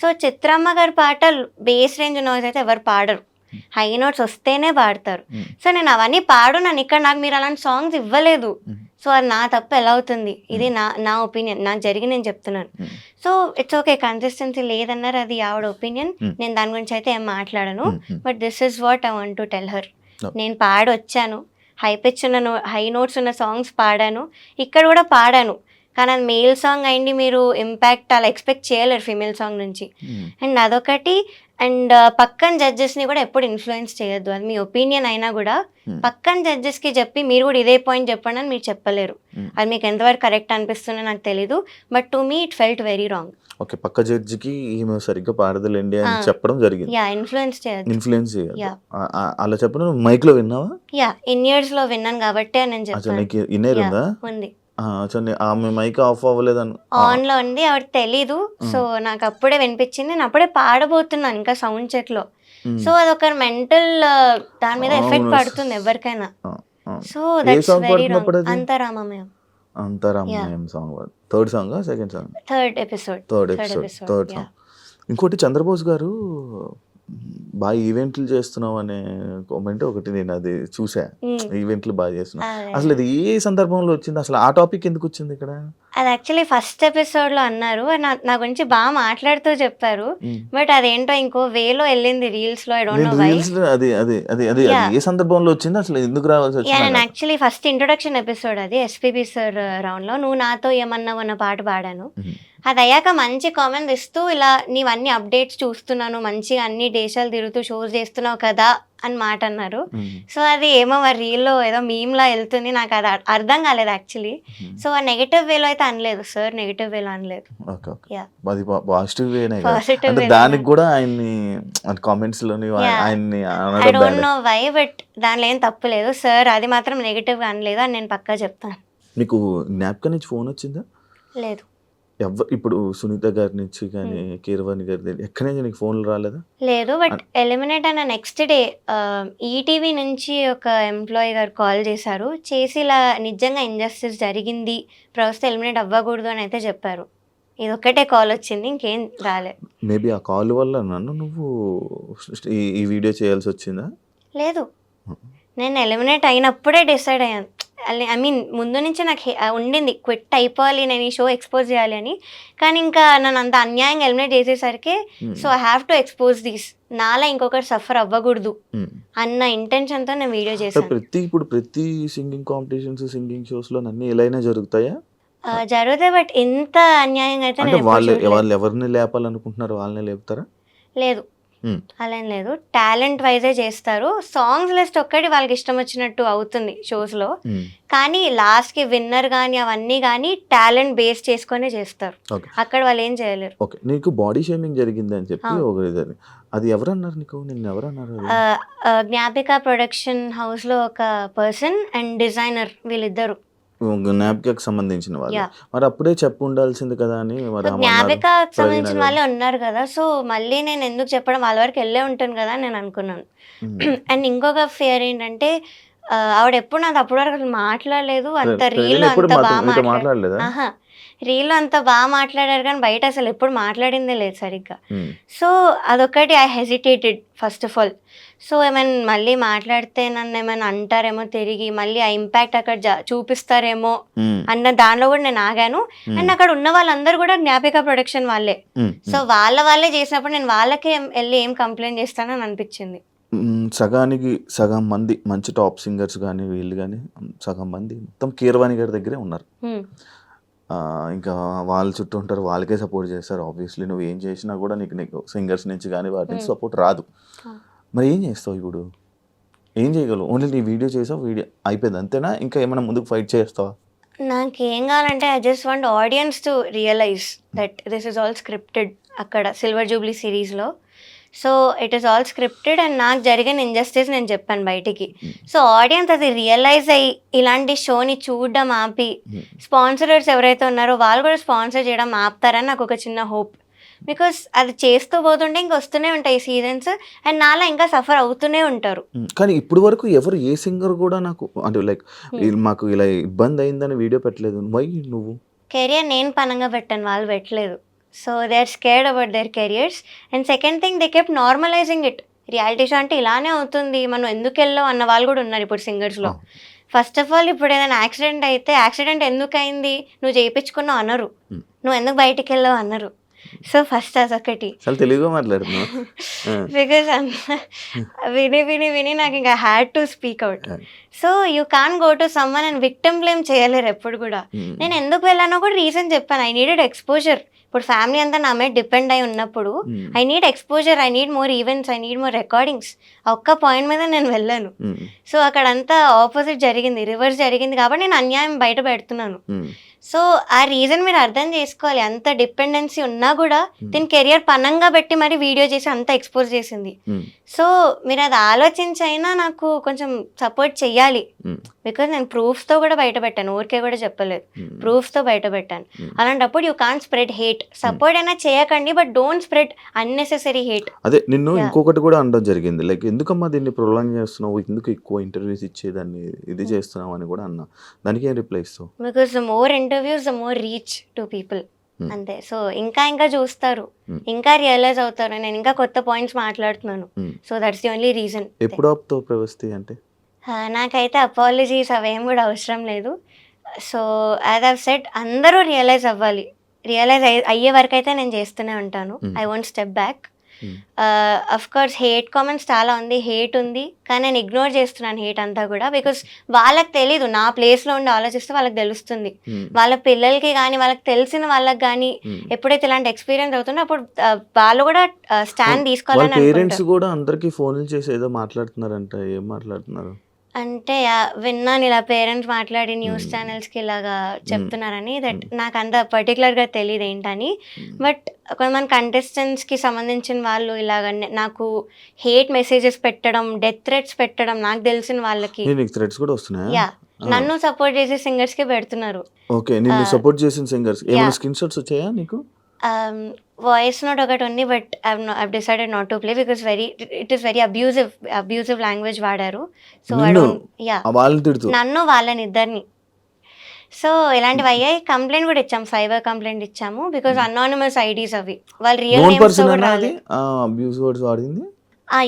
సో చిత్రామ్మ గారి పాట బేస్ రేంజ్ నాయిస్ అయితే ఎవరు పాడరు. హై నోట్స్ వస్తేనే పాడతారు. సో నేను అవన్నీ పాడున్నాను. ఇక్కడ నాకు మీరు అలాంటి సాంగ్స్ ఇవ్వలేదు. సో అది నా తప్పు ఎలా అవుతుంది? ఇది నా ఒపీనియన్, నాకు జరిగి నేను చెప్తున్నాను. సో ఇట్స్ ఓకే, కన్సిస్టెన్సీ లేదన్నారు, అది ఆవిడ ఒపీనియన్. నేను దాని గురించి అయితే ఏం మాట్లాడను. But this is what I want to tell her. నేను పాడొచ్చాను, హై పిచ్ ఉన్న హై నోట్స్ ఉన్న సాంగ్స్ పాడాను, ఇక్కడ కూడా పాడాను. కానీ అది మేల్ సాంగ్ అయింది, మీరు ఇంపాక్ట్ అలా ఎక్స్పెక్ట్ చేయలేరు ఫీమేల్ సాంగ్ నుంచి. అండ్ అదొకటి. అండ్ పక్కన జడ్జెస్ని కూడా ఎప్పుడు ఇన్ఫ్లుయెన్స్ చేయొద్దు. అది మీ ఒపీనియన్ అయినా కూడా పక్కన జడ్జెస్కి చెప్పి మీరు కూడా ఇదే పాయింట్ చెప్పండి అని మీరు చెప్పలేరు. అది మీకు ఎంతవరకు కరెక్ట్ అనిపిస్తుందో నాకు తెలీదు. But to me it felt very wrong. Okay, పక్క జడ్జికి ఈమె సరిగ్గా పాడదులేండి అని చెప్పడం జరిగింది. యా, ఇన్ఫ్లుయెన్స్ చేయదు. అలా చెప్పడం మైక్ లో విన్నావా? యా, ఇన్ ఇయర్స్ లో విన్నాను కాబట్టి నేను చెప్పాను. ఉంది. ఆమె మైక్ ఆఫ్ అవ్వలేదని ఆన్ లో ఉంది, ఆవిడ తెలీదు. సో నాకు అప్పుడే వినిపించింది. నేను అప్పుడే పాడబోతున్నాను ఇంకా సౌండ్ చెక్ లో. సో అదొక మెంటల్ దాని మీద ఎఫెక్ట్ పడుతుంది ఎవరికైనా. So that's very wrong. అంతరామమయం song, third song, second song, third episode. ఇంకోటి చంద్రబోస్ గారు బాగా ఈవెంట్లు చేస్తున్నావు అనే కామెంట్ ఒకటి నేను అది చూసా. ఈవెంట్లు బాగా చేస్తున్నావు, అసలు అది ఏ సందర్భంలో వచ్చింది? అసలు ఆ టాపిక్ ఎందుకు వచ్చింది ఇక్కడ? అది యాక్చువల్లీ ఫస్ట్ ఎపిసోడ్ లో అన్నారు, నా గురించి బాగా మాట్లాడుతూ చెప్పారు. బట్ అదేంటో ఇంకో వేలో వెళ్ళింది రీల్స్ లో. I don't know why. అది ఏ సందర్భంలో వచ్చింది, అసలు ఎందుకు రావాల్సి వచ్చింది? నేను యాక్చువల్లీ ఫస్ట్ ఇంట్రొడక్షన్ ఎపిసోడ్ అది ఎస్పీబీ సార్ రౌండ్ లో నువ్వు నాతో ఏమన్నావు అన్న పాట పాడాను. అది అయ్యాక మంచి కామెంట్స్ ఇస్తూ ఇలా నీవన్నీ అప్డేట్స్ చూస్తున్నాను, మంచిగా అన్ని దేశాలు తిరుగుతూ షోస్ చేస్తున్నావు కదా అని మాట అన్నారు. సో అది ఏమో మరి రీల్లో ఏదో మీమ్లా వెళ్తుంది, నాకు అది అర్థం కాలేదు యాక్చువల్లీ. సో ఆ నెగటివ్ వేలో అయితే అనలేదు సార్, నెగటివ్ వేలో అనలేదు. దానికి కూడా ఆయన్ని కామెంట్స్ లోని ఆయన్ని I don't know why, but దానిలో ఏం తప్పు లేదు సార్. అది మాత్రం నెగటివ్ గా అనలేదు అని నేను పక్కా చెప్తాను. మీకు జ్ఞాపకం నుంచి ఫోన్ వచ్చిందా? లేదు. ఇప్పుడు సునీత గారి నుంచి కానీ కీరవాణి గారి ఎక్కడి నుంచి నీకు ఫోన్లు రాలేదా? లేదు. బట్ ఎలిమినేట్ అయిన నెక్స్ట్ డే ఈటీవీ నుంచి ఒక ఎంప్లాయీ గారు కాల్ చేశారు. చేసి ఇలా నిజంగా ఇంజస్టిస్ జరిగింది, ప్రస్తుతం ఎలిమినేట్ అవ్వకూడదు అని అయితే చెప్పారు. ఇది ఒక్కటే కాల్ వచ్చింది, ఇంకేం రాలేదు. మేబీ ఆ కాల్ వల్ల నువ్వు ఈ వీడియో చేయాల్సి వచ్చిందా? లేదు, నేను ఎలిమినేట్ అయినప్పుడే డిసైడ్ అయ్యాను. ఐ మీన్ ముందు నుంచి నాకు ఉండింది క్విట్ అయిపోవాలి, నేను ఈ షో ఎక్స్పోజ్ చేయాలి అని. కానీ ఇంకా నన్ను అంత అన్యాయంగా ఎలిమినేట్ చేసేసరికి so I have to expose this, నాలా ఇంకొకటి సఫర్ అవ్వకూడదు అన్న ఇంటెన్షన్తో నేను వీడియో చేశాను. ప్రతి సింగింగ్ కాంపిటీషన్స్, సింగింగ్ షోస్ లో అన్ని ఎలా జరుగుతాయా? జరుగుతాయి, బట్ ఎంత అన్యాయంగా అయితే వాళ్ళు ఎవరిని లేపాలనుకుంటున్నారు వాళ్ళని లేపుతారా? లేదు, అలా ఏం లేదు. టాలెంట్ వైజే చేస్తారు. సాంగ్స్ లిస్ట్ ఒక్కటి వాళ్ళకి ఇష్టం వచ్చినట్టు అవుతుంది షోస్ లో, కానీ లాస్ట్ కి విన్నర్ గానీ అవన్నీ గానీ టాలెంట్ బేస్ చేసుకునే చేస్తారు. అక్కడ వాళ్ళు ఏం చేయలేరు. ఓకే, నీకు బాడీ షేమింగ్ జరిగింది అని చెప్పి అది ఎవరన్నారు నీకు? నిన్ను ఎవరన్నారు? జ్ఞాపిక ప్రొడక్షన్ హౌస్ లో ఒక పర్సన్ అండ్ డిజైనర్, వీళ్ళిద్దరు జ్ఞాపికకు సంబంధించిన వాళ్ళు. యాహ్! మరి అప్పుడే చెప్పి ఉండాల్సింది కదా అని మరి సో, ఆమె అన్నారు. జ్ఞాపికకి ప్రవీణ సంబంధించిన గారు. వాళ్ళే ఉన్నారు కదా! సో, మళ్ళీ నేను ఎందుకు చెప్పడం వాళ్ళ వరకు ఎళ్ళే ఉంటాను కదా అని నేను అనుకున్నాను. అండ్ ఇంకొక ఫియర్ ఏంటంటే ఆవిడ ఎప్పుడు నాతో అప్పటి వరకు అసలు మాట్లాడలేదు. అంత ప్రవీణ రీల్‌లో ఎప్పుడు అంత మీతో మాట్లాడలేదా? అహా! రీల్‌లో అంత మాట్లాడారు కానీ బయట అసలు ఎప్పుడు మాట్లాడిందే లేదు సరిగ్గా. హ్మ్. సో, అదొక్కటి I hesitated first of all. So, ఏమైనా మళ్ళీ మాట్లాడితే నన్నేమైనా అంటారేమో తిరిగి, మళ్ళీ ఆ ఇంపాక్ట్ అక్కడ చూపిస్తారేమో హ్మ్. అన్న దానిలో కూడా నేను ఆగాను. అండ్ అక్కడ ఉన్న వాళ్ళందరూ కూడా జ్ఞాపిక ప్రొడక్షన్ వాళ్ళే. హ్మ్. సో, వాళ్ళే చేసినప్పుడు నేను వాళ్ళకే ఎళ్లి ఏం కంప్లెయింట్ చేస్తానని అనిపించింది. సగానికి సగం మంది మంచి టాప్ సింగర్స్ గానీ, వీళ్ళు గానీ సగం మంది మొత్తం కీరవాణి గారి దగ్గరే ఉన్నారు. హ్మ్. ఇంకా వాళ్ళ చుట్టూ ఉంటారు. వాళ్ళకే సపోర్ట్ చేస్తారు. ఆబ్వియస్లీ నువ్వు ఏం చేసినా కూడా నీకు సింగర్స్ నుంచి గానీ వాటి నుంచి సపోర్ట్ రాదు. మరి ఏం చేస్తావు ఇప్పుడు? ఏం చేయగలవు? ఓన్లీ నీ వీడియో చేసావు. వీడియో అయిపోయింది అంతేనా? ఇంకా ఏమైనా ముందుకు ఫైట్ చేస్తావా? నాకేం కావాలంటే I just want audience to realise that this is all scripted అక్కడ సిల్వర్ జూబ్లీ సిరీస్‌లో. So, it is all scripted and నాకు జరిగిన ఇంజస్టిస్ నేను చెప్పాను బయటికి. సో, ఆడియన్స్ అది రియలైజ్ అయ్యి ఇలాంటి షోని చూడడం ఆపి స్పాన్సరర్స్ ఎవరైతే ఉన్నారో వాళ్ళు కూడా స్పాన్సర్ చేయడం ఆపుతారని నాకు ఒక చిన్న హోప్. బికాస్ అది చేస్తూ పోతుంటే ఇంక వస్తూనే ఉంటాయి సీజన్స్ అండ్ నాలా ఇంకా సఫర్ అవుతూనే ఉంటారు. కానీ ఇప్పుడు వరకు ఎవరు ఏ సింగర్ కూడా నాకు అంటే లైక్ మాకు ఇలా ఇబ్బంది అయిందని వీడియో పెట్టలేదు. వై నువ్వు? కెరియర్ నేను పనంగా పెట్టాను, వాళ్ళు పెట్టలేదు. So they are scared about their careers. And second thing they kept normalising it. Reality show అంటే ఇలానే అవుతుంది, మనం ఎందుకు వెళ్ళాం అన్న వాళ్ళు కూడా ఉన్నారు ఇప్పుడు సింగర్స్లో. ఫస్ట్ ఆఫ్ ఆల్ ఇప్పుడు ఏదైనా యాక్సిడెంట్ అయితే యాక్సిడెంట్ ఎందుకు అయింది, నువ్వు చేయించుకున్నావు అనరు, నువ్వు ఎందుకు బయటికి వెళ్ళావు అనరు. సో ఫస్ట్ అదొకటి. చాలా తెలుగుగా మాట్లాడుతున్నావు. బికాజ్ విని నాకు ఇంకా had to speak out. So you can go to someone and victim blame చేయలేరు ఎప్పుడు కూడా. నేను ఎందుకు వెళ్ళానో కూడా రీజన్ చెప్పాను. I needed exposure. ఇప్పుడు ఫ్యామిలీ అంతా నా మీద డిపెండ్ అయి ఉన్నప్పుడు I need exposure, I need more events, I need more recordings. ఆ ఒక్క పాయింట్ మీద నేను వెళ్ళాను. సో అక్కడంతా ఆపోజిట్ జరిగింది, రివర్స్ జరిగింది కాబట్టి నేను అన్యాయం బయట పెడుతున్నాను. సో ఆ రీజన్ మీరు అర్థం చేసుకోవాలి. అంత డిపెండెన్సీ ఉన్నా కూడా దీని కెరియర్ పనంగా పెట్టి మరి వీడియో చేసి అంత ఎక్స్పోజ్ చేసింది. సో మీరు అది ఆలోచించైనా నాకు కొంచెం సపోర్ట్ చెయ్యాలి. బికాజ్ నేను ప్రూఫ్స్తో కూడా బయట పెట్టాను, ఊరికే కూడా చెప్పలేదు, ప్రూఫ్స్తో బయట పెట్టాను. అలాంటప్పుడు you can't spread hate. Support అయినా చేయకండి but don't spread unnecessary hate. అదే నిన్ను ఇంకొకటి కూడా అనడం జరిగింది, లైక్ ఎందుకమ్మా దీన్ని ప్రొలాంగ్ చేస్తున్నావు, ఎందుకు ఎక్కువ ఇంటర్వ్యూస్ ఇచ్చేదాన్ని ఇది చేస్తున్నావు అని కూడా అన్నా. దానికి ఏం రిప్లై ఇస్తావు? Because the more interviews the more reach to people. అంతే. సో ఇంకా చూస్తారు, ఇంకా రియలైజ్ అవుతారు, నేను ఇంకా కొత్త పాయింట్స్ మాట్లాడుతున్నాను. So that's the only reason. ఎప్పుడు ఆపుతావు ప్రవస్తి అంటే? నాకైతే అపాలజీస్ అవేం కూడా అవసరం లేదు. సో యాజ్ ఐవ్ సెడ్ అందరూ రియలైజ్ అవ్వాలి. రియలైజ్ అయ్యే వరకు అయితే నేను చేస్తూనే ఉంటాను. I won't step back. Of course hate comments చాలా ఉంది, హేట్ ఉంది, కానీ నేను ఇగ్నోర్ చేస్తున్నాను హేట్ అంతా కూడా. బికాస్ వాళ్ళకి తెలీదు, నా ప్లేస్లో ఉండి ఆలోచిస్తే వాళ్ళకి తెలుస్తుంది. వాళ్ళ పిల్లలకి కానీ వాళ్ళకి తెలిసిన వాళ్ళకి కానీ ఎప్పుడైతే ఇలాంటి ఎక్స్పీరియన్స్ అవుతుందో అప్పుడు వాళ్ళు కూడా స్టాండ్ తీసుకోవాలని అనుకుంటారు. పేరెంట్స్ కూడా అందరికీ ఫోన్లు చేసి ఏదో మాట్లాడుతున్నారంట, ఏం మాట్లాడుతున్నారు అంటే విన్నాను ఇలా పేరెంట్స్ మాట్లాడి న్యూస్ ఛానల్స్కి ఇలాగా చెప్తున్నారని. దట్ నాకు అంత పర్టికులర్గా తెలియదు ఏంటని. బట్ కొంతమంది కంటెస్టెంట్స్కి సంబంధించిన వాళ్ళు ఇలాగ నాకు హేట్ మెసేజెస్ పెట్టడం, డెత్ థ్రెట్స్ పెట్టడం నాకు తెలిసిన వాళ్ళకి. థ్రెట్స్ కూడా వస్తున్నాయా? యా, నన్ను సపోర్ట్ చేసే సింగర్స్కి పెడుతున్నారు. ఓకే, నిన్ను సపోర్ట్ చేసిన సింగర్స్ ఏమైనా స్క్రీన్ షాట్స్ వచ్చాయా నీకు? వాయిస్ నోట్ ఒకటి ఉంది but I decided not to play because it is very abusive language వాడారు. సో నన్ను వాళ్ళని ఇద్దరిని. సో ఇలాంటివి అయ్యాయి. కంప్లైంట్ కూడా ఇచ్చాము, సైబర్ కంప్లైంట్ ఇచ్చాము. బికాస్ అనానిమస్ ఐడీస్ అవి, వాళ్ళ రియల్ నేమ్స్ కూడా రాలేదు.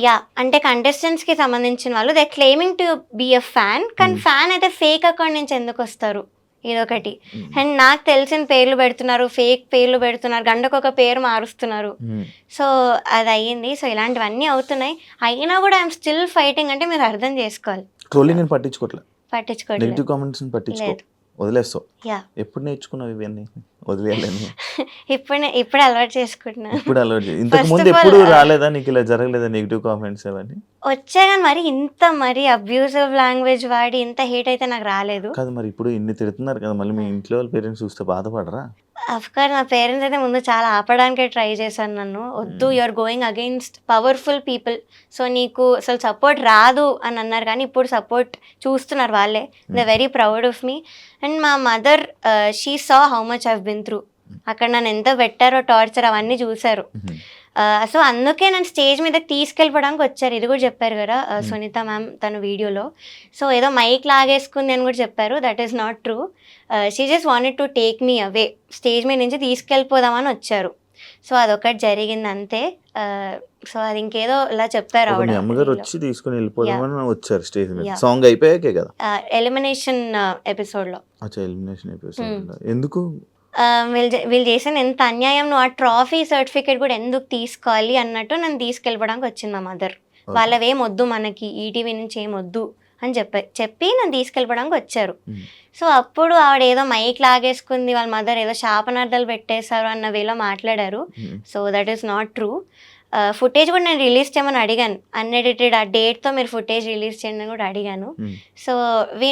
యా, అంటే కంటెస్టెంట్స్కి సంబంధించిన వాళ్ళు they claiming to be a fan, కానీ ఫ్యాన్ అయితే ఫేక్ అకౌంట్ నుంచి ఎందుకు వస్తారు, ఇదొకటి. అండ్ నాకు తెలిసిన పేర్లు పెడుతున్నారు, ఫేక్ పేర్లు పెడుతున్నారు, గంటకు ఒక పేరు మారుస్తున్నారు. సో అది అయ్యింది. సో ఇలాంటివన్నీ అవుతున్నాయి. అయినా కూడా ఐఎమ్ స్టిల్ ఫైటింగ్. అంటే మీరు అర్థం చేసుకోవాలి. పట్టించుకోవట్లేదు, వదిలేస్తావు. ఎప్పుడు నేర్చుకున్నావు ఇవన్నీ వదిలేయాలని? ఇప్పుడు అలవాటు చేసుకుంటున్నా. ఇంతకు ముందు ఎప్పుడు రాలేదా నీకు, ఇలా జరగలేదా నెగిటివ్ కామెంట్స్ అవన్నీ? వచ్చాయి కానీ మరి అబ్యూజివ్ లాంగ్వేజ్ వాడి ఇంత హేట్ అయితే నాకు రాలేదు. కాదు మరి ఇప్పుడు ఇన్ని తిడుతున్నారు కదా, మళ్ళీ మీ ఇంట్లో వాళ్ళ పేరెంట్స్ చూస్తే బాధపడరా? అఫ్కోర్స్ నా పేరెంట్స్ అయితే ముందు చాలా ఆపడానికే ట్రై చేశాను నన్ను. వద్దు, you're going against powerful people, so నీకు అసలు సపోర్ట్ రాదు అని అన్నారు. కానీ ఇప్పుడు సపోర్ట్ చూస్తున్నారు వాళ్ళే. They very proud of me. And మా mother, she saw how much I've been through. అక్కడ నన్ను ఎంత పెట్టారో టార్చర్ అవన్నీ చూశారు. సో అందుకే నన్ను స్టేజ్ మీదకి తీసుకెళ్ళిపోవడానికి వచ్చారు. ఇది కూడా చెప్పారు కదా సునీత మ్యామ్ తన వీడియోలో. సో ఏదో మైక్ లాగేసుకుంది అని కూడా చెప్పారు. That is not true. She just wanted to take me away, stage మీద నుంచి తీసుకెళ్ళిపోదామని వచ్చారు. సో అదొకటి జరిగింది అంతే. సో అది ఇంకేదో ఇలా చెప్పారు. మీ అమ్మగారు వచ్చి తీసుకుని వెళ్ళిపోదామని వచ్చారు స్టేజ్ మీద. సాంగ్ అయిపోయాకే కదా, ఎలిమినేషన్ ఎపిసోడ్లో. Elimination episode. ఎందుకు వీళ్ళు చేసిన ఎంత అన్యాయం, నువ్వు ఆ ట్రాఫీ సర్టిఫికేట్ కూడా ఎందుకు తీసుకోవాలి అన్నట్టు నన్ను తీసుకెళ్ళిపోవడానికి వచ్చింది మా మదర్. వాళ్ళవేం వద్దు మనకి, ఈటీవీ నుంచి ఏం వద్దు అని చెప్పి నన్ను తీసుకెళ్ళిపోవడానికి వచ్చారు. సో అప్పుడు ఆవిడ ఏదో మైక్ లాగేసుకుంది, వాళ్ళ మదర్ ఏదో శాపనార్థాలు పెట్టేశారు అన్న వేలో మాట్లాడారు. So that is not true. Footage కూడా నేను రిలీజ్ చేయమని అడిగాను, అన్ఎడిటెడ్ ఆ డేట్తో మీరు ఫుటేజ్ రిలీజ్ చేయండి అని కూడా అడిగాను. సో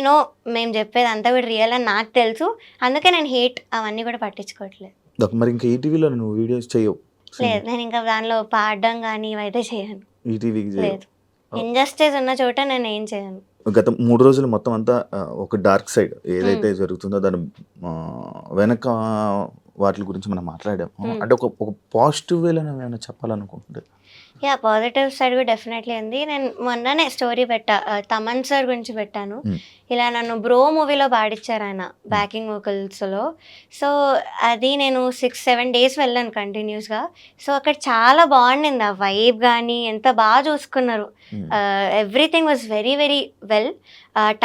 నో మేము చెప్పేది అంతా కూడా రియల్ అని నాకు తెలుసు. అందుకే నేను హేట్ అవన్నీ కూడా పట్టించుకోవట్లేదు. మరి ఇంకా ఈటీవీలో నువ్వు వీడియోస్ చేయవు? లేదు, నేను ఇంకా దానిలో పాడడం కానీ ఇవైతే చేయను. ఈటీవీకి లేదు, ఇంజస్టిస్ ఉన్న చోట నేను ఏం చేయను. గత 3 రోజులు మొత్తం అంతా ఒక డార్క్ సైడ్ ఏదైతే జరుగుతుందో దాని వెనక వాటి గురించి మనం మాట్లాడాము. అంటే ఒక పాజిటివ్ వేలో ఏమైనా చెప్పాలనుకుంటుంది? యా, పాజిటివ్ సైడ్ కూడా డెఫినెట్లీ ఉంది. నేను మొన్ననే స్టోరీ పెట్టా, తమన్ సార్ గురించి పెట్టాను. ఇలా నన్ను బ్రో మూవీలో పాడించారు ఆయన బ్యాకింగ్ వోకల్స్లో. సో అది నేను 6-7 డేస్ వెళ్ళాను కంటిన్యూస్గా. సో అక్కడ చాలా బాగుండింది ఆ వైబ్ కానీ, ఎంత బాగా చూసుకున్నారు. Everything was very very well.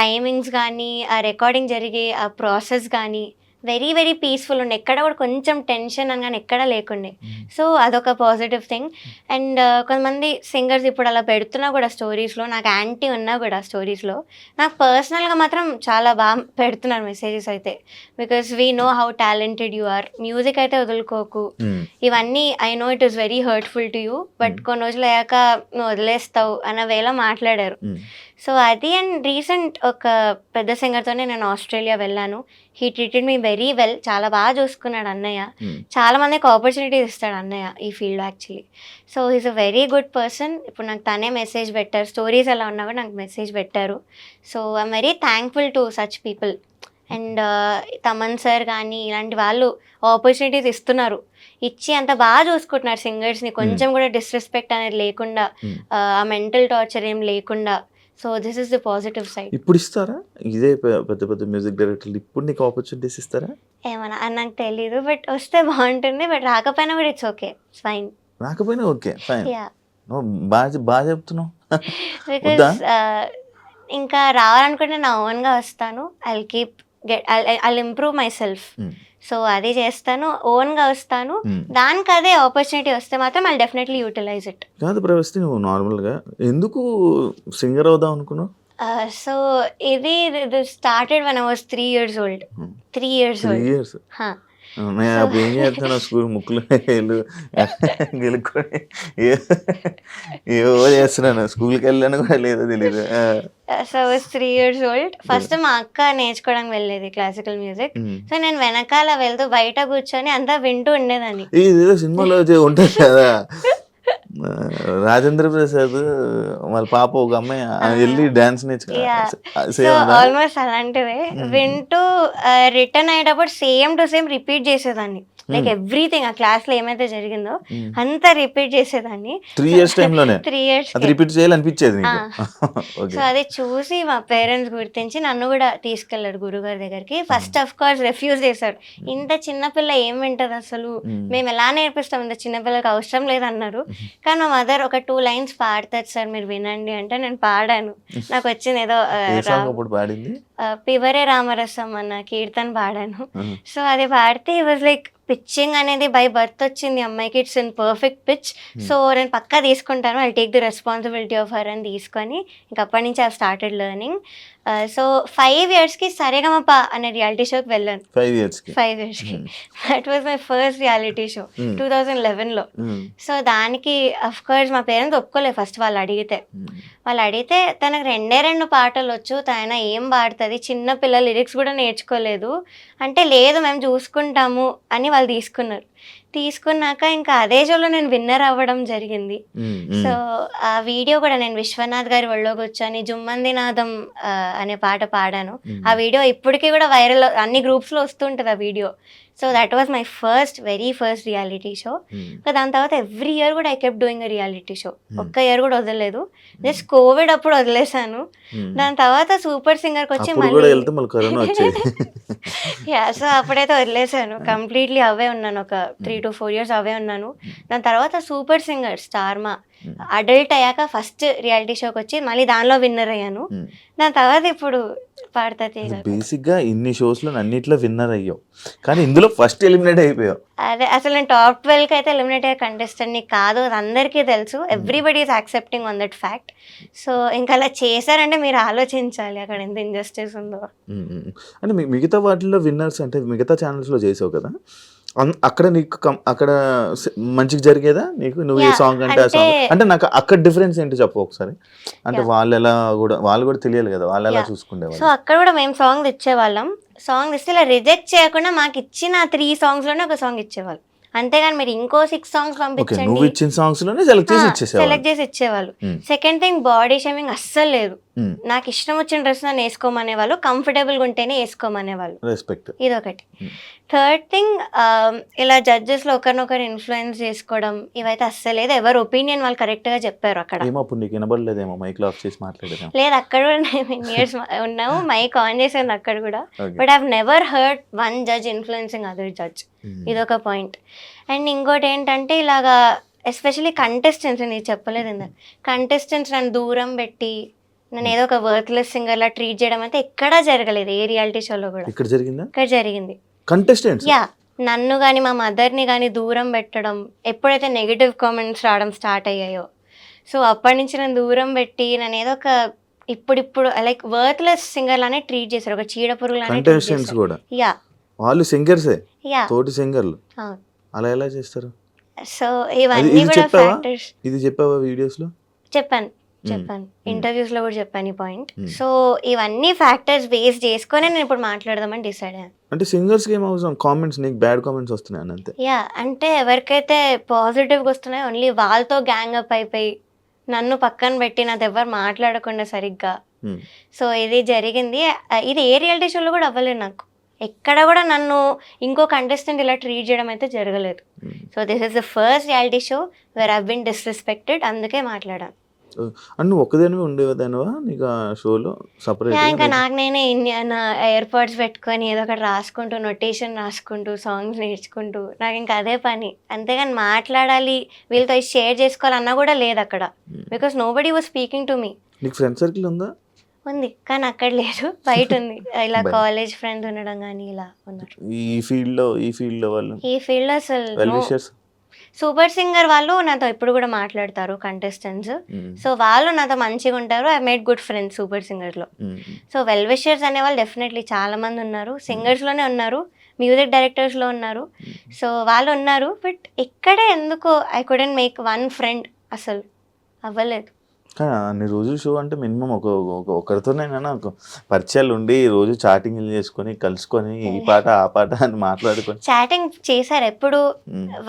Timings కానీ, ఆ రికార్డింగ్ జరిగే ఆ ప్రాసెస్ కానీ వెరీ వెరీ పీస్ఫుల్ ఉండే. ఎక్కడ కూడా కొంచెం టెన్షన్ అని కానీ ఎక్కడ లేకుండే. సో అదొక పాజిటివ్ థింగ్. అండ్ కొంతమంది సింగర్స్ ఇప్పుడు అలా పెడుతున్నా కూడా స్టోరీస్లో, నాకు యాంటీ ఉన్నా కూడా స్టోరీస్లో, నాకు పర్సనల్గా మాత్రం చాలా బాగా పెడుతున్నారు మెసేజెస్ అయితే. Because we know how talented you are, music అయితే వదులుకోకు, ఇవన్నీ I know it is very hurtful to you, but కొన్ని రోజులు అయ్యాక నువ్వు వదిలేస్తావు అన్న వేళ మాట్లాడారు. సో అది. అండ్ రీసెంట్ ఒక పెద్ద సింగర్తోనే నేను ఆస్ట్రేలియా వెళ్ళాను. He treated me very well. చాలా బాగా చూసుకున్నాడు అన్నయ్య. చాలా మందికి ఆపర్చునిటీస్ ఇస్తాడు అన్నయ్య ఈ field actually. So he's a very good person. ఇప్పుడు నాకు తనే మెసేజ్ పెట్టారు, స్టోరీస్ ఎలా ఉన్నా కూడా నాకు మెసేజ్ పెట్టారు. So I'm very thankful to such people. And Thaman sir కానీ ఇలాంటి వాళ్ళు ఆపర్చునిటీస్ ఇస్తున్నారు, ఇచ్చి అంత బాగా చూసుకుంటున్నారు సింగర్స్ని. కొంచెం కూడా డిస్రెస్పెక్ట్ అనేది లేకుండా, ఆ మెంటల్ టార్చర్ ఏం లేకుండా. So this is the positive side. ఇప్పుడు ఇస్తారా ఇదే పెద్ద పెద్ద మ్యూజిక్ డైరెక్టర్లు ఇప్పుడు నీకు ఆపర్చునిటీస్ ఇస్తారా? ఏమన్నా నాకు తెలీదు, బట్ వస్తే బాగుంటుంది. బట్ రాకపోయినా కూడా ఇట్స్ ఓకే, ఫైన్. రాకపోయినా ఓకే, ఫైన్. బాగా చెప్తున్నావు. బికాస్ ఇంకా రావాలనుకుంటే నా ఓన్గా వస్తాను. I'll improve myself. సో అది చేస్తాను, ఓన్గా వస్తాను. దానికి అదే ఆపర్చునిటీ వస్తే మాత్రం I'll definitely utilize it. కాదు ప్రవస్తి, నువ్వు నార్మల్గా ఎందుకు సింగర్ అవుదాం అనుకున్నావు? సో ఇది started when I was 3 years old. 3 years old. అప్పుడు ఏం చేస్తాను, స్కూల్ ముక్కులు గెలుక్కొని ఏవో చేస్తున్నాను, స్కూల్కి వెళ్ళాను కూడా లేదో తెలీదు. So I was 3 years old. First మా అక్క నేర్చుకోవడానికి వెళ్ళేది క్లాసికల్ మ్యూజిక్. సో నేను వెనకాల వెళ్తూ బయట కూర్చొని అంతా వింటూ ఉండేదాన్ని. ఇది సినిమాలో ఉంటుంది కదా, రాజేంద్ర ప్రసాద్ వాళ్ళ పాప ఒక అమ్మాయి వెళ్ళి డాన్స్ సో ఆల్మోస్ట్ అలాంటిదే వింటూ రిటర్న్ అయ్యేటప్పుడు సేమ్ టు సేమ్ రిపీట్ చేసేదాన్ని. లైక్ ఎవ్రీథింగ్ ఆ క్లాస్ లో ఏమైతే జరిగిందో అంతా రిపీట్ చేసేదాన్ని. 3 years టైంలోనే 3 years రిపీట్ చేయాలనిపించేది. సో అది చూసి మా పేరెంట్స్ గుర్తించి నన్ను కూడా తీసుకెళ్లారు గురుగారి దగ్గరికి. ఫస్ట్ ఆఫ్ కోర్స్ రిఫ్యూజ్ చేశారు. ఇంత చిన్నపిల్ల ఏం వింటది అసలు, మేము ఎలా నేర్పిస్తాం, ఇంత చిన్నపిల్లకి అవసరం లేదన్నారు. కానీ మా మదర్ ఒక 2 lines పాడతారు సార్ మీరు వినండి అంటే నేను పాడాను. నాకు వచ్చింది ఏదో పివరే రామరసం అన్న కీర్తన పాడాను. సో అది పాడితే ఈ వాజ్ లైక్ పిచ్చింగ్ అనేది బై బర్త్ వచ్చింది అమ్మాయికి, it's in perfect pitch. So నేను పక్కా తీసుకుంటాను, I take the responsibility of her అని తీసుకొని ఇంక అప్పటి నుంచి ఐ స్టార్టెడ్ లెర్నింగ్. సో 5 ఇయర్స్కి సరేగమప అనే రియాలిటీ షోకి వెళ్ళాను. 5 ఇయర్స్కి 5 ఇయర్స్కి that was my first reality show 2011లో. సో దానికి అఫ్ కోర్స్ మా పేరెంట్స్ ఒప్పుకోలేదు ఫస్ట్. వాళ్ళు అడిగితే తనకు 2 పాటలు వచ్చు, తన ఏం పాడుతుంది, చిన్న పిల్లల లిరిక్స్ కూడా నేర్చుకోలేదు అంటే, లేదు మేము చూసుకుంటాము అని వాళ్ళు తీసుకున్నాక ఇంకా అదే షోలో నేను విన్నర్ అవ్వడం జరిగింది. సో ఆ వీడియో కూడా నేను విశ్వనాథ్ గారి ఒళ్ళో కూర్చొని జుమ్మంది నాదం అనే పాట పాడాను. ఆ వీడియో ఇప్పటికీ కూడా వైరల్, అన్ని గ్రూప్స్లో వస్తుంటుంది ఆ video. So that was my very first reality show. దాని తర్వాత ఎవ్రీ ఇయర్ కూడా I kept doing reality show. ఒక్క ఇయర్ కూడా వదలలేదు. జస్ట్ కోవిడ్ అప్పుడు వదిలేసాను. దాని తర్వాత సూపర్ సింగర్కి వచ్చి సో అప్పుడైతే వదిలేసాను కంప్లీట్లీ. అవే ఉన్నాను ఒక 3 to 4 years అవే ఉన్నాను. దాని తర్వాత సూపర్ సింగర్ స్టార్మా అడల్ట్ అయ్యాక ఫస్ట్ రియాలిటీ షోకి వచ్చి మళ్ళీ దానిలో విన్నర్ అయ్యాను. దాని తర్వాత ఇప్పుడు పాడతా తీగ. బేసిక్గా ఇన్ని షోస్లో అన్నిట్లో విన్నర్ అయ్యావు, కానీ ఇందులో ఫస్ట్ ఎలిమినేట్ అయిపోయావు. అదే అసలు నేను టాప్ 12కి అయితే ఎలిమినేట్ అయ్యే కంటెస్టెంట్ని కాదు, అది అందరికీ తెలుసు. Everybody is accepting on that fact. So ఇంకా అలా చేశారంటే మీరు ఆలోచించాలి అక్కడ ఎంత ఇంజస్టిస్ ఉందో. అంటే మిగతా వాటిల్లో విన్నర్స్ అంటే మిగతా ఛానల్స్లో చేసావు కదా, అక్కడ నీకు అక్కడ మంచిగా జరిగేదా నీకు? నువ్వు ఈ సాంగ్ అంటే ఆ సాంగ్ అంటే నాకు అక్కడ డిఫరెన్స్ ఏంటి చెప్పు ఒకసారి. అంటే వాళ్ళు కూడా తెలియాలి కదా, వాళ్ళు ఎలా చూసుకునేవాళ్ళు. సో అక్కడ కూడా మేము సాంగ్ ఇచ్చేవాళ్ళం. సాంగ్ ఇస్తే ఇలా రిజెక్ట్ చేయకుండా మాకు ఇచ్చిన 3 songs-లోనే ఒక సాంగ్ ఇచ్చేవాళ్ళు. అంతేగాని మీరు ఇంకో 6 songs పంపించండి, నువ్వు ఇచ్చిన సాంగ్స్ లోనే సెలెక్ట్ చేసి ఇచ్చేవాళ్ళు. సెకండ్ థింగ్, బాడీ షేమింగ్ అస్సలు లేదు. నాకు ఇష్టం వచ్చిన డ్రెస్ నన్ను వేసుకోమనేవాళ్ళు, కంఫర్టబుల్గా ఉంటేనే వేసుకోమనేవాళ్ళు. రెస్పెక్ట్. ఇదొకటి. థర్డ్ థింగ్, ఇలా జడ్జెస్లో ఒకరినొకరు ఇన్ఫ్లుయెన్స్ చేసుకోవడం ఇవైతే అస్సలు లేదు. ఎవరు ఒపీనియన్ వాళ్ళు కరెక్ట్గా చెప్పారు అక్కడ. లేదు, అక్కడ కూడా నేను ఇయర్స్ ఉన్నాము, మైక్ ఆన్ చేసాను అక్కడ కూడా. But I have never heard one judge influencing other judge. ఇదొక పాయింట్. అండ్ ఇంకోటి ఏంటంటే ఇలాగా ఎస్పెషలీ కంటెస్టెంట్స్, నేను చెప్పలేదు ఇందాక, కంటెస్టెంట్స్ నన్ను దూరం పెట్టి నన్ను ఏదో ఒక వర్త్లెస్ సింగర్ లా ట్రీట్ చేయడం అయితే ఎక్కడా జరగలేదు ఏ రియాలిటీ షోలో కూడా. ఇక్కడ జరిగింది. కంటెస్టెంట్స్ నన్ను కానీ మా మదర్ని కానీ దూరం పెట్టడం, ఎప్పుడైతే నెగిటివ్ కామెంట్స్ రావడం స్టార్ట్ అయ్యాయో, సో అప్పటి నుంచి నన్ను దూరం పెట్టి నన్ను ఏదో ఒక ఇప్పుడు లైక్ వర్త్లెస్ సింగర్ లానే ట్రీట్ చేశారు, ఒక చీడ పురుగు లానే ట్రీట్ చేశారు. వాళ్ళు సింగర్సే, తోటి సింగర్లు, అలా ఎలా చేస్తారు? సో ఇవన్నీ కూడా ఫ్యాక్టర్స్. ఇది చెప్పావా వీడియోస్ లో? చెప్పాను, ఇంటర్వ్యూస్ లో కూడా చెప్పాను ఈ పాయింట్. సో ఇవన్నీ ఫ్యాక్టర్స్ బేస్ చేసుకొని నేను ఇప్పుడు మాట్లాడదామని డిసైడ్ అయ్యాను. అంటే సింగర్స్ కి ఏం అవసరం, కామెంట్స్ నీకు బ్యాడ్ కామెంట్స్ వస్తున్నాయి అంతే. అంటే ఎవరికైతే పాజిటివ్ గా వస్తున్నాయో ఓన్లీ వాళ్ళతో గ్యాంగ్ అప్ అయిపోయి నన్ను పక్కన పెట్టి నాతో ఎవరు మాట్లాడకుండా సరిగ్గా. సో ఇది జరిగింది. ఇది ఏ రియాలిటీ షోలో కూడా అవ్వలేదు నాకు. ఎక్కడ కూడా నన్ను ఇంకో కంటెస్టెంట్ ఇలా ట్రీట్ చేయడం అయితే జరగలేదు. So this is the first reality show where I been disrespected. అందుకే మాట్లాడాను. నువ్వు ఒక్కదానివే ఉండేదానివా నీకు ఆ షోలో సపరేట్? ఇంకా నాకు నేనే ఎయిర్పాడ్స్ పెట్టుకొని ఏదో ఒకటి రాసుకుంటూ, నొటేషన్ రాసుకుంటూ, సాంగ్స్ నేర్చుకుంటూ, నాకు ఇంకా అదే పని. అంతేగాని మాట్లాడాలి, వీళ్ళతో షేర్ చేసుకోవాలన్నా కూడా లేదు అక్కడ. Because nobody was speaking to me. నీకు ఫ్రెండ్ సర్కిల్ ఉందా? ఉంది, కానీ అక్కడ లేదు, బయట ఉంది. ఇలా కాలేజ్ ఫ్రెండ్స్ ఉండడం కానీ ఇలా ఉన్నారు. ఈ ఫీల్డ్ లో వాళ్ళు అసలు సూపర్ సింగర్ వాళ్ళు నాతో ఇప్పుడు కూడా మాట్లాడతారు కంటెస్టెంట్స్. సో వాళ్ళు నాతో మంచిగా ఉంటారు. I made good friends super singer లో. సో వెల్ విషర్స్ అనే వాళ్ళు డెఫినెట్లీ చాలా మంది ఉన్నారు. సింగర్స్ లోనే ఉన్నారు, మ్యూజిక్ డైరెక్టర్స్ లో ఉన్నారు. సో వాళ్ళు ఉన్నారు. బట్ ఇక్కడే ఎందుకో I couldn't make one friend, అసలు అవ్వలేదు. కానీ అన్ని రోజులు షో అంటే మినిమం ఒకరితోనైనా పరిచయాలు ఉండి రోజు చాటింగ్ చేసుకొని కలుసుకొని ఈ పాట ఆ పాట అని మాట్లాడుకొని. చాటింగ్ చేశారు ఎప్పుడు,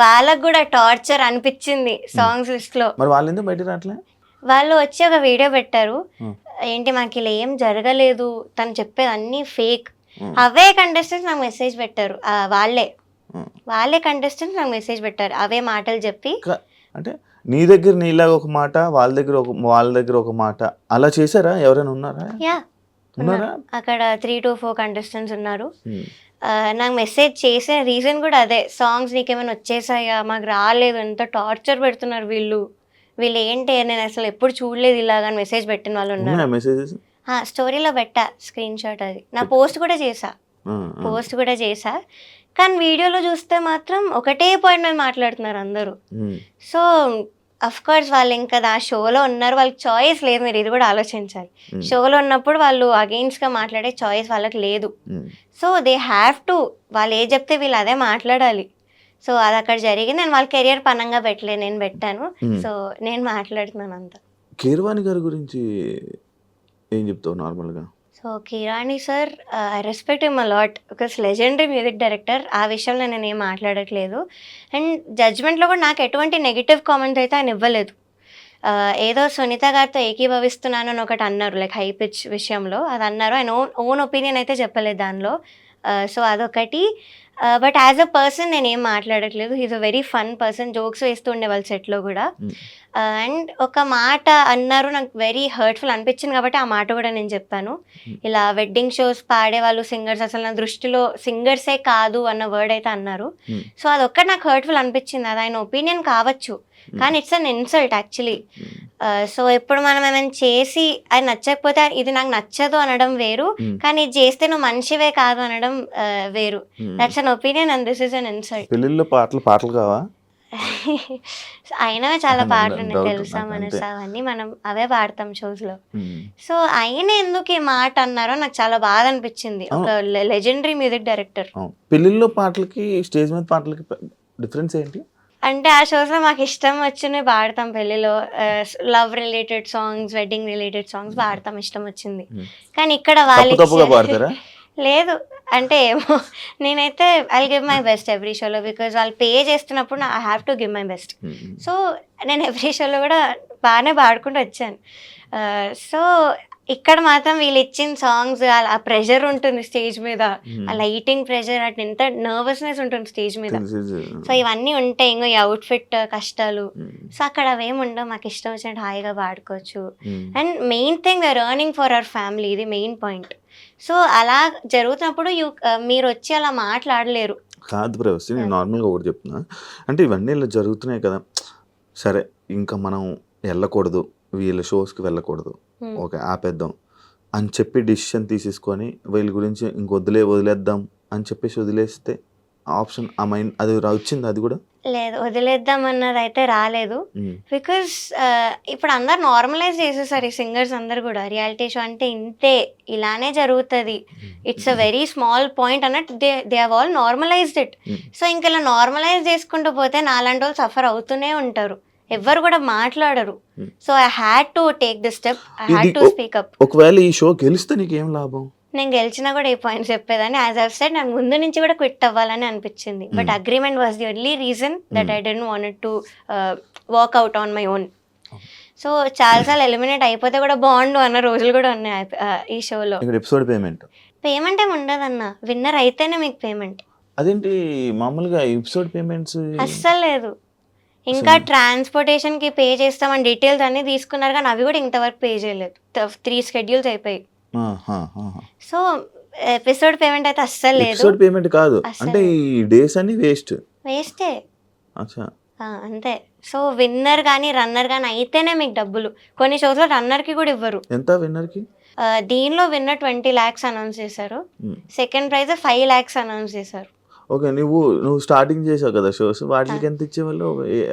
వాళ్ళకు కూడా టార్చర్ అనిపించింది సాంగ్స్ లిస్ట్ లో. మరి వాళ్ళు ఎందుకు బయట రావట్లే? వాళ్ళు వచ్చి ఒక వీడియో పెట్టారు, ఏంటి మాకు ఇలా ఏం జరగలేదు, తను చెప్పేది అన్ని ఫేక్. అవే కంటెస్టెంట్స్ నాకు మెసేజ్ పెట్టారు, వాళ్ళే కంటెస్టెంట్స్ నాకు మెసేజ్ పెట్టారు అవే మాటలు చెప్పి. అంటే నీ దగ్గర నీలాగా ఒక మాట, వాళ్ళ దగ్గర ఒక మాట, అలా చేశారా? ఎవరైనా ఉన్నారా? అక్కడ 3 to 4 కంటెస్టెంట్స్ ఉన్నారు. నాకు మెసేజ్ చేసిన రీజన్ కూడా అదే, సాంగ్స్ నీకేమైనా వచ్చేసాయా, మాకు రాలేదు, ఎంత టార్చర్ పెడుతున్నారు వీళ్ళు ఏంటి, నేను అసలు ఎప్పుడు చూడలేదు ఇలాగని మెసేజ్ పెట్టిన వాళ్ళు ఉన్నారు. స్టోరీలో పెట్టా స్క్రీన్ షాట్, అది నా పోస్ట్ కూడా చేసా. కానీ వీడియోలో చూస్తే మాత్రం ఒకటే పాయింట్ మీద మాట్లాడుతున్నారు అందరూ. సో అఫ్ కోర్స్ వాళ్ళు ఇంకా ఆ షోలో ఉన్నారు, వాళ్ళకి చాయిస్ లేదు, మీరు ఇది కూడా ఆలోచించాలి. షోలో ఉన్నప్పుడు వాళ్ళు అగెయిన్స్ట్గా మాట్లాడే చాయిస్ వాళ్ళకి లేదు. సో దే హ్యావ్ టు, వాళ్ళు ఏ చెప్తే వీళ్ళు అదే మాట్లాడాలి. సో అది అక్కడ జరిగింది. నేను వాళ్ళ కెరియర్ పనంగా పెట్టలేదు, నేను పెట్టాను. సో నేను మాట్లాడుతున్నాను అంతా. కీరవాణి గారి గురించి ఏం చెప్తావు నార్మల్గా? So Keeravani sir, I respect him a lot because legendary music director. ఆ విషయంలో నేను ఏం మాట్లాడట్లేదు. అండ్ జడ్జ్మెంట్లో కూడా నాకు ఎటువంటి నెగిటివ్ కామెంట్ అయితే ఆయన ఇవ్వలేదు. ఏదో సునీత గారితో ఏకీభవిస్తున్నాను అని ఒకటి అన్నారు, లైక్ హై పిచ్ విషయంలో అది అన్నారు. ఆయన ఓన్ ఒపీనియన్ అయితే చెప్పలేదు దానిలో. సో అదొకటి. బట్ యాజ్ అ పర్సన్ నేను ఏం మాట్లాడట్లేదు. He is a very fun person, jokes వేస్తూ ఉండే వాళ్ళ సెట్లో కూడా. అండ్ ఒక మాట అన్నారు, నాకు వెరీ హర్ట్ఫుల్ అనిపించింది కాబట్టి ఆ మాట కూడా నేను చెప్పాను. ఇలా వెడ్డింగ్ షోస్ పాడే వాళ్ళు సింగర్స్ అసలు నా దృష్టిలో సింగర్సే కాదు అన్న వర్డ్ అయితే అన్నారు. సో అదొక్కటి నాకు హర్ట్ఫుల్ అనిపించింది. అది ఆయన ఒపీనియన్ కావచ్చు, కానీ it's an insult actually. So ఇప్పుడు మనం ఏమైనా చేసి అది నచ్చకపోతే ఇది నాకు నచ్చదు అనడం వేరు, కానీ ఇది చేస్తే నువ్వు మనిషివే కాదు అనడం వేరు. That's an opinion and this is an insult. పెళ్ళిళ్ళలో పాటలు కావా? అయినవే చాలా పాటలు ఉన్నాయి, తెలుసా మనసా అవన్నీ మనం అవే పాడతాం షోస్ లో. సో ఆయన ఎందుకు ఈ మాట అన్నారో నాకు చాలా బాధ అనిపించింది. ఒక లెజెండరీ మ్యూజిక్ డైరెక్టర్. పెళ్ళిళ్ళలో పాటలకి స్టేజ్ మీద పాటలకి డిఫరెన్స్ ఏంటి అంటే ఆ షోస్ లో మాకు ఇష్టం వచ్చినవి పాడతాం. పెళ్లిలో love related songs, wedding related songs పాడతాం ఇష్టం వచ్చింది. కానీ ఇక్కడ వాళ్ళు లేదు అంటే ఏమో, నేనైతే I give my best every షోలో, బికాజ్ వాళ్ళు పే చేస్తున్నప్పుడు I have to give my best. So నేను ఎవ్రీ షోలో కూడా బాగానే పాడుకుంటూ వచ్చాను. సో ఇక్కడ మాత్రం వీళ్ళు ఇచ్చిన సాంగ్స్, ఆ ప్రెషర్ ఉంటుంది స్టేజ్ మీద, ఆ లైటింగ్ ప్రెషర్, అటు ఎంత నర్వస్నెస్ ఉంటుంది స్టేజ్ మీద. సో ఇవన్నీ ఉంటాయి, ఇంకో ఈ అవుట్ఫిట్ కష్టాలు. సో అక్కడ అవేమి ఉండవు, మాకు ఇష్టం వచ్చినట్టు హాయిగా పాడుకోవచ్చు. And main thing we're earning for our family, ఇది మెయిన్ పాయింట్. సో అలా జరుగుతున్నప్పుడు మీరు వచ్చి అలా మాట్లాడలేరు. కాదు ప్రవస్తి, నేను నార్మల్గా ఒకటి చెప్తున్నా, అంటే ఇవన్నీ ఇలా జరుగుతున్నాయి కదా, సరే ఇంకా మనం వెళ్ళకూడదు, వీళ్ళ షోస్కి వెళ్ళకూడదు, ఓకే ఆపేద్దాం అని చెప్పి డిసిషన్ తీసేసుకొని వీళ్ళ గురించి వదిలేద్దాం అని చెప్పేసి వదిలేస్తే ఆప్షన్ ఆ మైండ్ అది వచ్చింది? అది కూడా లేదు, వదిలేద్దాం అన్నది అయితే రాలేదు. బికాస్ ఇప్పుడు అందరు నార్మలైజ్ చేసేసారు, ఈ సింగర్స్ అందరు కూడా రియాలిటీ షో అంటే ఇంతే, ఇలానే జరుగుతుంది, it's a very small point అన్నట్టు they have all normalized it. So ఇంకా ఇలా నార్మలైజ్ చేసుకుంటూ పోతే నాలాంటి వాళ్ళు సఫర్ అవుతూనే ఉంటారు, ఎవ్వరు కూడా మాట్లాడరు. So I had to take the step, I had to speak up. ఒకవేళ ఈ షో గెలిస్తే నీకేం లాభం? నేను గెలిచినా కూడా ఈ పాయింట్స్ చెప్పేదాన్ని. యాజ్ ఐవ్ సెడ్, నాకు ముందు నుంచి కూడా క్విట్ అవ్వాలని అనిపించింది, but agreement was the only reason that I don't want to work out on my own. So చాలాసార్లు ఎలిమినేట్ అయిపోతే కూడా బాగుండు అన్న రోజులు కూడా ఉన్నాయి ఈ షోలో. ఎపిసోడ్ పేమెంట్ ఏమి ఉండదన్న, విన్నర్ అయితేనే మీకు పేమెంట్. అదేంటి మామూలుగా ఎపిసోడ్ పేమెంట్స్ అస్సలు లేదు. ఇంకా ట్రాన్స్పోర్టేషన్కి పే చేస్తామని డీటెయిల్స్ అన్నీ తీసుకున్నారు, కానీ అవి కూడా ఇంతవరకు పే చేయలేదు. 3 schedules అయిపోయి. సో ఎపిసోడ్ పేమెంట్ అయితే అస్సలు లేదు. ఎపిసోడ్ పేమెంట్ కాదు అంటే ఈ డేస్ అన్ని వేస్టే. అంతే. సో విన్నర్ కానీ రన్నర్ కానీ అయితేనే మీకు డబ్బులు. కొన్ని షోస్లో రన్నర్కి కూడా ఇవ్వరు. ఎంత విన్నర్కి? దీనిలో విన్నర్ 20 lakhs అనౌన్స్ చేశారు, సెకండ్ ప్రైజ్ 5 lakhs అనౌన్స్ చేశారు. ఓకే, నువ్వు స్టార్టింగ్ చేసావు కదా షోస్, వాటికి ఎంత ఇచ్చేవాళ్ళు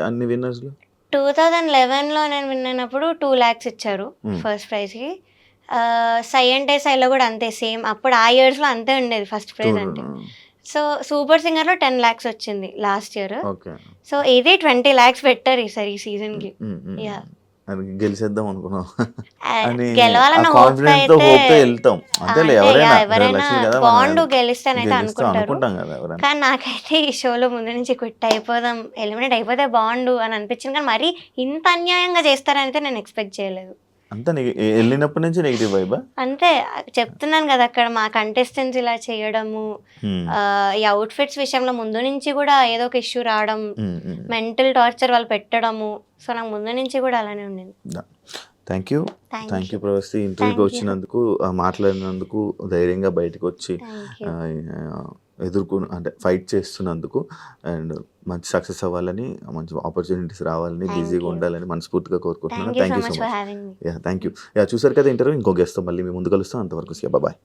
అన్ని విన్నర్స్లో? 2011లో నేను విన్ అయినప్పుడు 2 lakhs ఇచ్చారు ఫస్ట్ ప్రైజ్కి. సై అంటే సైలో కూడా అంతే, సేమ్. అప్పుడు ఆ ఇయర్స్లో అంతే ఉండేది ఫస్ట్ ప్రైజ్ అంటే. సో సూపర్ సింగర్లో 10 lakhs వచ్చింది లాస్ట్ ఇయర్. సో ఇది 20 lakhs పెట్టారు ఈసారి ఈ సీజన్కి. యా, గెలిచేద్దాం అనుకున్నాం, గెలవాలన్న ఎవరైనా బాండ్ గెలిస్తానైతే అనుకుంటారు, కానీ నాకైతే ఈ షోలో ముందు నుంచి క్విట్ అయిపోదాం, ఎలిమినేట్ అయిపోతే బాండు అని అనిపించింది. కానీ మరి ఇంత అన్యాయంగా చేస్తారని అయితే నేను ఎక్స్పెక్ట్ చేయలేదు. అంతా వెళ్ళినప్పటి నుంచి నెగిటివ్ వైబా? అంతే చెప్తున్నాను కదా, అక్కడ మా కంటెస్టెంట్స్ ఇలా చేయడము, ఈ అవుట్ఫిట్స్ విషయంలో ముందు నుంచి కూడా ఏదో ఒక ఇష్యూ రావడం, మెంటల్ టార్చర్ వాళ్ళు పెట్టడము. సో నాకు ముందు నుంచి కూడా అలానే ఉండింది. థ్యాంక్ యూ ప్రవస్తి, ఇంటర్వ్యూకి వచ్చినందుకు, మాట్లాడినందుకు, ధైర్యంగా బయటకు వచ్చి అంటే ఫైట్ చేస్తున్నందుకు, అండ్ మంచి సక్సెస్ అవ్వాలని, మంచి ఆపర్చునిటీస్ రావాలని, బిజీగా ఉండాలని మనస్ఫూర్తిగా కోరుకుంటున్నాను. Thank you so much. Thank you. చూసారు కదా ఇంటర్వ్యూ, ఇంకో గెస్ట్తో మళ్ళీ మీ ముందు కలుస్తాం. అంతవరకు బాయ్.